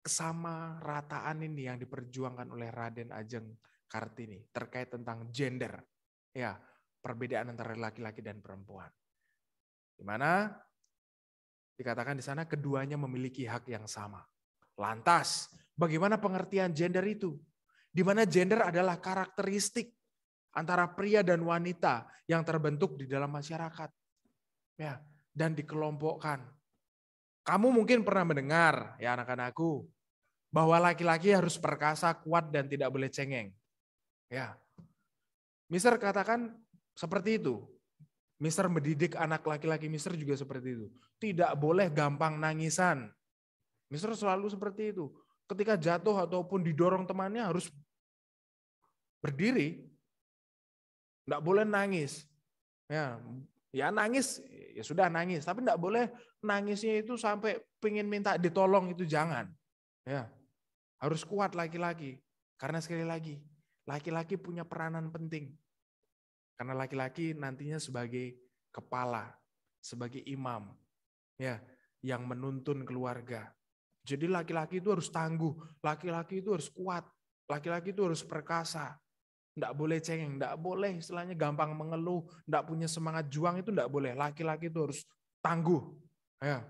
kesamarataan ini yang diperjuangkan oleh Raden Ajeng Kartini terkait tentang gender. Ya, perbedaan antara laki-laki dan perempuan. Di mana dikatakan di sana keduanya memiliki hak yang sama. Lantas, bagaimana pengertian gender itu? Di mana gender adalah karakteristik antara pria dan wanita yang terbentuk di dalam masyarakat. Ya, dan dikelompokkan. Kamu mungkin pernah mendengar, ya anak-anakku, bahwa laki-laki harus perkasa, kuat, dan tidak boleh cengeng. Ya, Mister katakan seperti itu. Mister mendidik anak laki-laki Mister juga seperti itu. Tidak boleh gampang nangisan. Mister selalu seperti itu. Ketika jatuh ataupun didorong temannya harus berdiri. Tidak boleh nangis. Ya nangis, ya sudah nangis. Tapi tidak boleh nangisnya itu sampai pengen minta ditolong, itu jangan. Ya, harus kuat laki-laki. Karena sekali lagi, laki-laki punya peranan penting. Karena laki-laki nantinya sebagai kepala, sebagai imam, ya, yang menuntun keluarga. Jadi laki-laki itu harus tangguh, laki-laki itu harus kuat, laki-laki itu harus perkasa. Tidak boleh cengeng, tidak boleh istilahnya gampang mengeluh, tidak punya semangat juang, itu tidak boleh. Laki-laki itu harus tangguh, ya,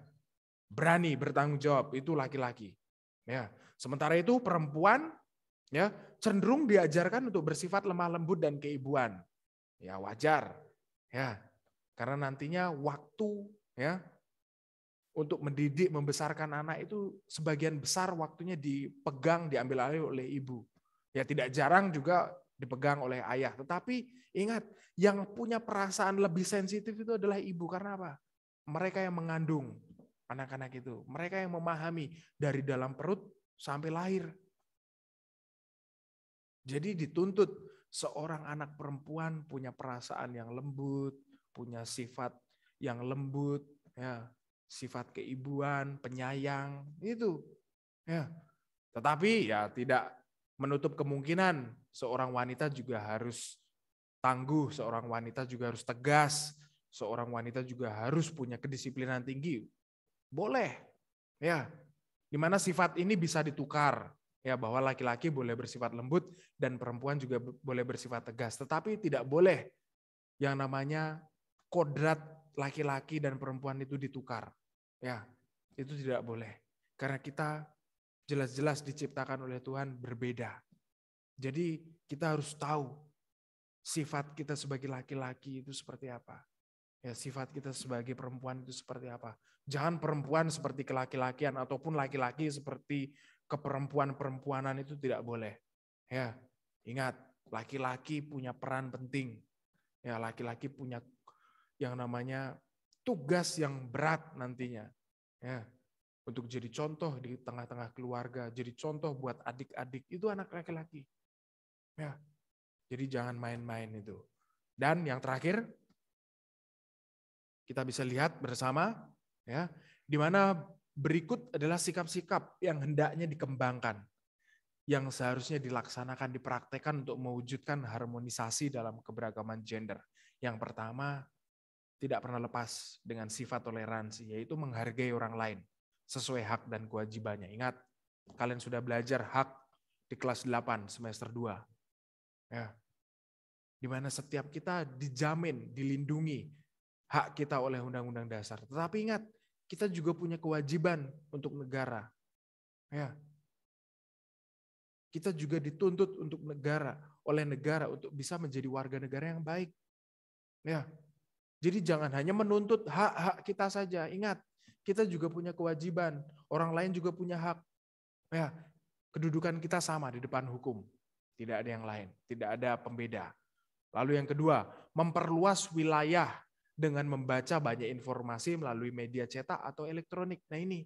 berani bertanggung jawab, itu laki-laki. Ya, sementara itu perempuan ya cenderung diajarkan untuk bersifat lemah lembut dan keibuan. Ya wajar, ya, karena nantinya waktu ya untuk mendidik, membesarkan anak itu sebagian besar waktunya dipegang, diambil alih oleh ibu. Ya tidak jarang juga dipegang oleh ayah. Tetapi ingat, yang punya perasaan lebih sensitif itu adalah ibu. Karena apa? Mereka yang mengandung anak-anak itu. Mereka yang memahami dari dalam perut sampai lahir. Jadi dituntut seorang anak perempuan punya perasaan yang lembut, punya sifat yang lembut, ya, sifat keibuan, penyayang, itu. Ya. Tetapi ya tidak menutup kemungkinan seorang wanita juga harus tangguh, seorang wanita juga harus tegas, seorang wanita juga harus punya kedisiplinan tinggi. Boleh, ya. Di mana sifat ini bisa ditukar, ya, bahwa laki-laki boleh bersifat lembut dan perempuan juga boleh bersifat tegas. Tetapi tidak boleh yang namanya kodrat laki-laki dan perempuan itu ditukar. Ya, itu tidak boleh. Karena kita jelas-jelas diciptakan oleh Tuhan berbeda. Jadi kita harus tahu sifat kita sebagai laki-laki itu seperti apa. Ya, sifat kita sebagai perempuan itu seperti apa. Jangan perempuan seperti kelaki-lakian ataupun laki-laki seperti keperempuan-perempuanan, itu tidak boleh. Ya, ingat, laki-laki punya peran penting. Ya, laki-laki punya yang namanya tugas yang berat nantinya. Ya, untuk jadi contoh di tengah-tengah keluarga, jadi contoh buat adik-adik, itu anak laki-laki. Ya, jadi jangan main-main itu. Dan yang terakhir, kita bisa lihat bersama, ya, di mana berikut adalah sikap-sikap yang hendaknya dikembangkan, yang seharusnya dilaksanakan, dipraktekkan untuk mewujudkan harmonisasi dalam keberagaman gender. Yang pertama, tidak pernah lepas dengan sifat toleransi, yaitu menghargai orang lain sesuai hak dan kewajibannya. Ingat, kalian sudah belajar hak di kelas 8 semester 2. Ya. Di mana setiap kita dijamin, dilindungi hak kita oleh Undang-Undang Dasar. Tetapi ingat, kita juga punya kewajiban untuk negara. Ya. Kita juga dituntut untuk negara, oleh negara untuk bisa menjadi warga negara yang baik. Ya. Jadi jangan hanya menuntut hak-hak kita saja. Ingat, kita juga punya kewajiban. Orang lain juga punya hak. Ya, kedudukan kita sama di depan hukum. Tidak ada yang lain, tidak ada pembeda. Lalu yang kedua, memperluas wilayah dengan membaca banyak informasi melalui media cetak atau elektronik. Nah ini,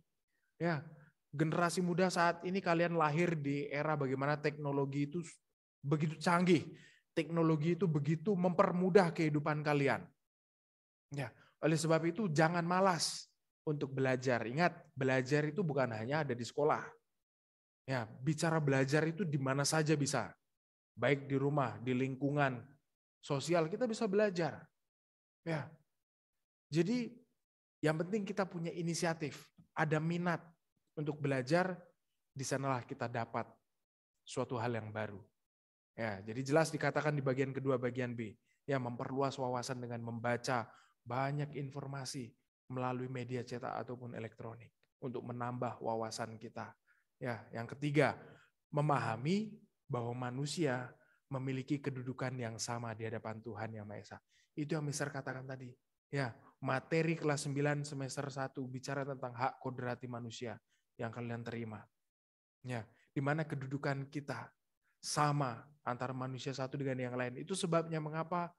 ya, generasi muda saat ini kalian lahir di era bagaimana teknologi itu begitu canggih. Teknologi itu begitu mempermudah kehidupan kalian. Ya, oleh sebab itu jangan malas untuk belajar. Ingat, belajar itu bukan hanya ada di sekolah. Ya, bicara belajar itu di mana saja bisa. Baik di rumah, di lingkungan sosial kita bisa belajar. Ya. Jadi yang penting kita punya inisiatif, ada minat untuk belajar, di sanalah kita dapat suatu hal yang baru. Ya, jadi jelas dikatakan di bagian kedua bagian B, ya memperluas wawasan dengan membaca banyak informasi melalui media cetak ataupun elektronik untuk menambah wawasan kita. Ya, yang ketiga, memahami bahwa manusia memiliki kedudukan yang sama di hadapan Tuhan Yang Maha Esa. Itu yang Mister katakan tadi. Ya, materi kelas 9 semester 1 bicara tentang hak kodrati manusia yang kalian terima. Ya, di mana kedudukan kita sama antara manusia satu dengan yang lain. Itu sebabnya mengapa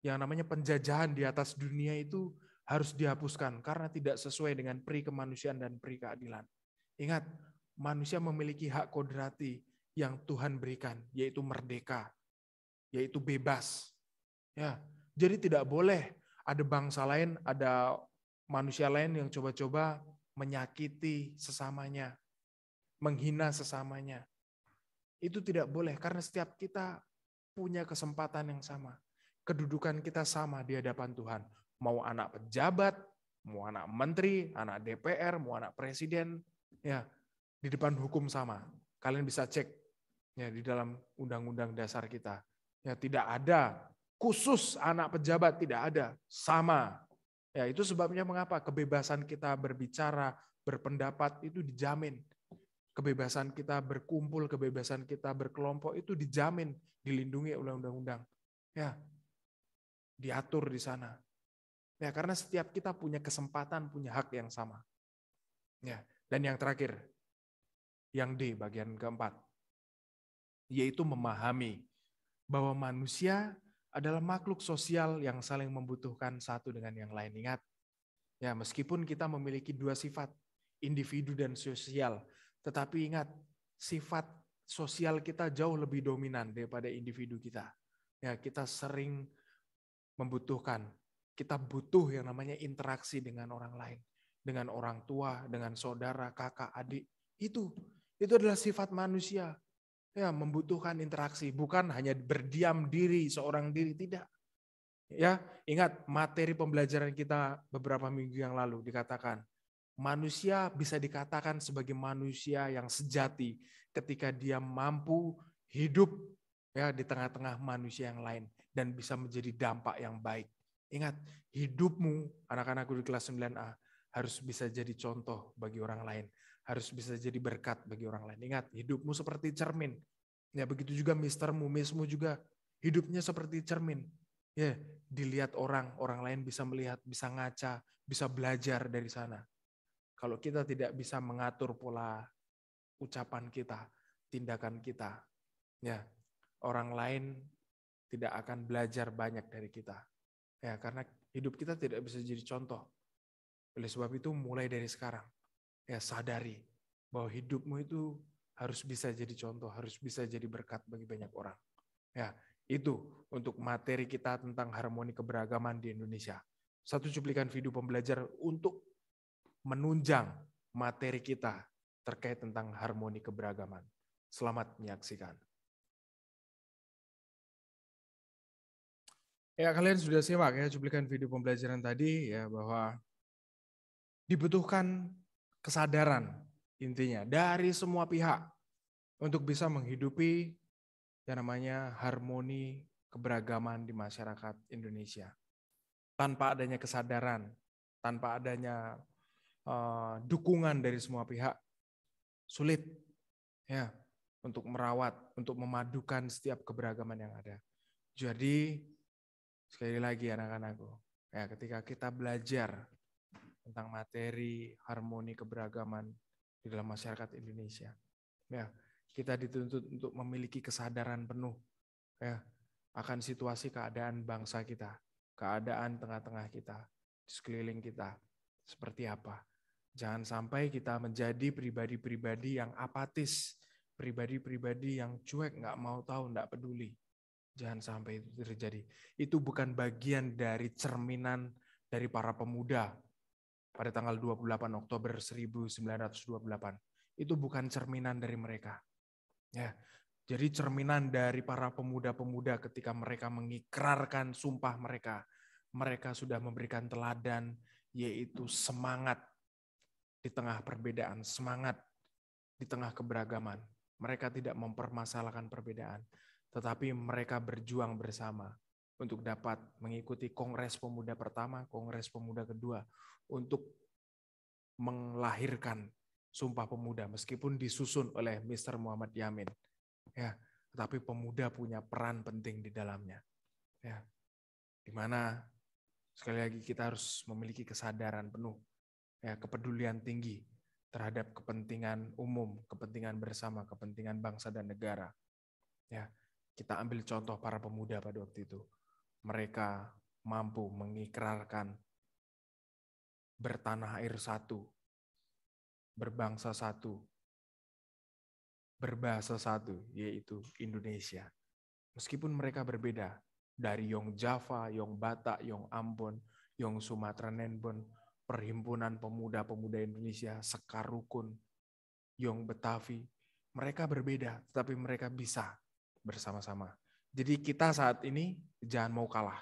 yang namanya penjajahan di atas dunia itu harus dihapuskan karena tidak sesuai dengan pri kemanusiaan dan pri keadilan. Ingat, manusia memiliki hak kodrati yang Tuhan berikan, yaitu merdeka, yaitu bebas. Ya, jadi tidak boleh ada bangsa lain, ada manusia lain yang coba-coba menyakiti sesamanya, menghina sesamanya. Itu tidak boleh karena setiap kita punya kesempatan yang sama. Kedudukan kita sama di hadapan Tuhan. Mau anak pejabat, mau anak menteri, anak DPR, mau anak presiden, ya di depan hukum sama. Kalian bisa cek ya di dalam undang-undang dasar kita. Ya tidak ada khusus anak pejabat, tidak ada, sama. Ya itu sebabnya mengapa kebebasan kita berbicara, berpendapat itu dijamin. Kebebasan kita berkumpul, kebebasan kita berkelompok itu dijamin, dilindungi oleh undang-undang. Ya, diatur di sana. Ya, karena setiap kita punya kesempatan, punya hak yang sama. Ya, dan yang terakhir, yang D bagian keempat, yaitu memahami bahwa manusia adalah makhluk sosial yang saling membutuhkan satu dengan yang lain. Ingat, ya meskipun kita memiliki dua sifat, individu dan sosial, tetapi ingat, sifat sosial kita jauh lebih dominan daripada individu kita. Ya, kita sering membutuhkan, kita butuh yang namanya interaksi dengan orang lain, dengan orang tua, dengan saudara, kakak, adik. Itu adalah sifat manusia. Ya, membutuhkan interaksi, bukan hanya berdiam diri seorang diri, tidak. Ya, ingat materi pembelajaran kita beberapa minggu yang lalu dikatakan manusia bisa dikatakan sebagai manusia yang sejati ketika dia mampu hidup ya di tengah-tengah manusia yang lain dan bisa menjadi dampak yang baik. Ingat, hidupmu anak-anakku di kelas 9A harus bisa jadi contoh bagi orang lain, harus bisa jadi berkat bagi orang lain. Ingat, hidupmu seperti cermin. Ya, begitu juga mistermu, missmu juga hidupnya seperti cermin. Ya, dilihat orang lain bisa melihat, bisa ngaca, bisa belajar dari sana. Kalau kita tidak bisa mengatur pola ucapan kita, tindakan kita, ya orang lain tidak akan belajar banyak dari kita. Ya, karena hidup kita tidak bisa jadi contoh. Oleh sebab itu mulai dari sekarang, ya sadari bahwa hidupmu itu harus bisa jadi contoh, harus bisa jadi berkat bagi banyak orang. Ya, itu untuk materi kita tentang harmoni keberagaman di Indonesia. Satu cuplikan video pembelajar untuk menunjang materi kita terkait tentang harmoni keberagaman. Selamat menyaksikan. Ya, kalian sudah simak ya cuplikan video pembelajaran tadi ya bahwa dibutuhkan kesadaran intinya dari semua pihak untuk bisa menghidupi yang namanya harmoni keberagaman di masyarakat Indonesia. Tanpa adanya kesadaran, tanpa adanya dukungan dari semua pihak, sulit ya untuk merawat, untuk memadukan setiap keberagaman yang ada. Jadi sekali lagi anak-anakku, ya ketika kita belajar tentang materi harmoni keberagaman di dalam masyarakat Indonesia. Ya, kita dituntut untuk memiliki kesadaran penuh ya akan situasi keadaan bangsa kita, keadaan tengah-tengah kita, di sekeliling kita seperti apa. Jangan sampai kita menjadi pribadi-pribadi yang apatis, pribadi-pribadi yang cuek, nggak mau tahu, nggak peduli. Jangan sampai itu terjadi. Itu bukan bagian dari cerminan dari para pemuda pada tanggal 28 Oktober 1928. Itu bukan cerminan dari mereka. Ya, jadi cerminan dari para pemuda-pemuda ketika mereka mengikrarkan sumpah mereka. Mereka sudah memberikan teladan, yaitu semangat di tengah perbedaan, semangat di tengah keberagaman. Mereka tidak mempermasalahkan perbedaan, tetapi mereka berjuang bersama untuk dapat mengikuti Kongres Pemuda pertama, Kongres Pemuda kedua, untuk melahirkan Sumpah Pemuda, meskipun disusun oleh Mr. Muhammad Yamin. Ya, tetapi pemuda punya peran penting di dalamnya. Ya, di mana sekali lagi kita harus memiliki kesadaran penuh, ya, kepedulian tinggi terhadap kepentingan umum, kepentingan bersama, kepentingan bangsa dan negara. Ya, kita ambil contoh para pemuda pada waktu itu. Mereka mampu mengikrarkan bertanah air satu, berbangsa satu, berbahasa satu, yaitu Indonesia. Meskipun mereka berbeda, dari Yong Java, Yong Batak, Yong Ambon, Yong Sumatera Nenbon, Perhimpunan Pemuda-Pemuda Indonesia, Sekar Rukun, Yong Betawi, mereka berbeda, tetapi mereka bisa bersama-sama. Jadi kita saat ini jangan mau kalah.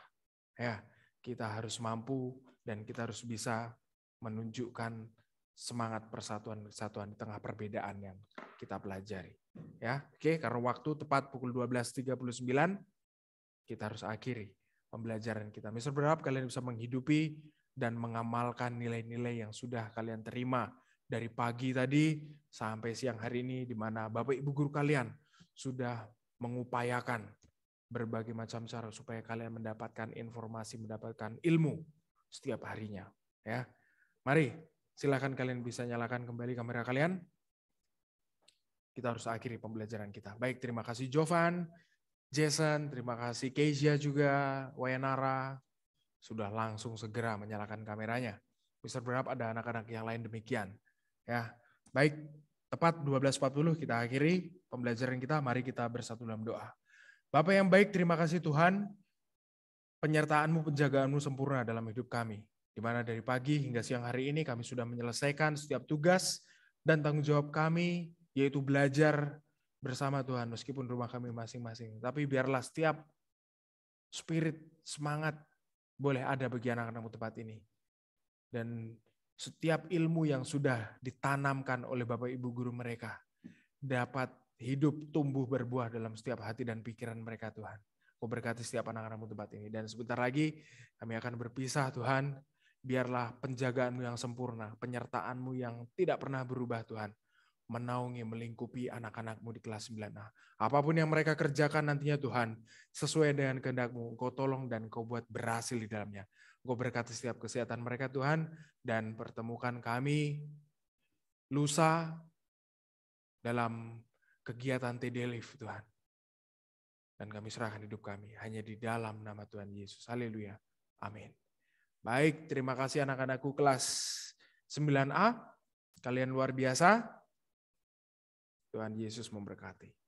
Ya, kita harus mampu dan kita harus bisa menunjukkan semangat persatuan-kesatuan di tengah perbedaan yang kita pelajari. Ya, oke, karena waktu tepat pukul 12.39 kita harus akhiri pembelajaran kita. Mister berharap kalian bisa menghidupi dan mengamalkan nilai-nilai yang sudah kalian terima dari pagi tadi sampai siang hari ini, di mana Bapak Ibu guru kalian sudah mengupayakan berbagai macam cara supaya kalian mendapatkan informasi, mendapatkan ilmu setiap harinya. Ya, mari silakan kalian bisa nyalakan kembali kamera kalian. Kita harus akhiri pembelajaran kita. Baik, terima kasih Jovan, Jason, terima kasih Kezia juga, Wayanara, sudah langsung segera menyalakan kameranya. Mister berharap ada anak-anak yang lain demikian. Ya, baik, tepat 12.40 kita akhiri pembelajaran kita. Mari kita bersatu dalam doa. Bapak yang baik, terima kasih Tuhan, penyertaan-Mu, penjagaan-Mu sempurna dalam hidup kami. Di mana dari pagi hingga siang hari ini kami sudah menyelesaikan setiap tugas dan tanggung jawab kami, yaitu belajar bersama Tuhan, meskipun rumah kami masing-masing. Tapi biarlah setiap spirit, semangat boleh ada bagi anak-anak-Mu tempat ini. Dan setiap ilmu yang sudah ditanamkan oleh Bapak Ibu guru mereka dapat hidup, tumbuh, berbuah dalam setiap hati dan pikiran mereka, Tuhan. Kau berkati setiap anak-anak-Mu tempat ini. Dan sebentar lagi kami akan berpisah, Tuhan. Biarlah penjagaan-Mu yang sempurna, penyertaan-Mu yang tidak pernah berubah, Tuhan, menaungi, melingkupi anak-anak-Mu di kelas 9A. Apapun yang mereka kerjakan nantinya, Tuhan, sesuai dengan kehendak-Mu, Engkau tolong dan Engkau buat berhasil di dalamnya. Engkau berkati setiap kesehatan mereka, Tuhan, dan pertemukan kami lusa dalam kegiatan TD Live, Tuhan. Dan kami serahkan hidup kami hanya di dalam nama Tuhan Yesus. Haleluya. Amin. Baik, terima kasih anak-anakku kelas 9A. Kalian luar biasa. Tuhan Yesus memberkati.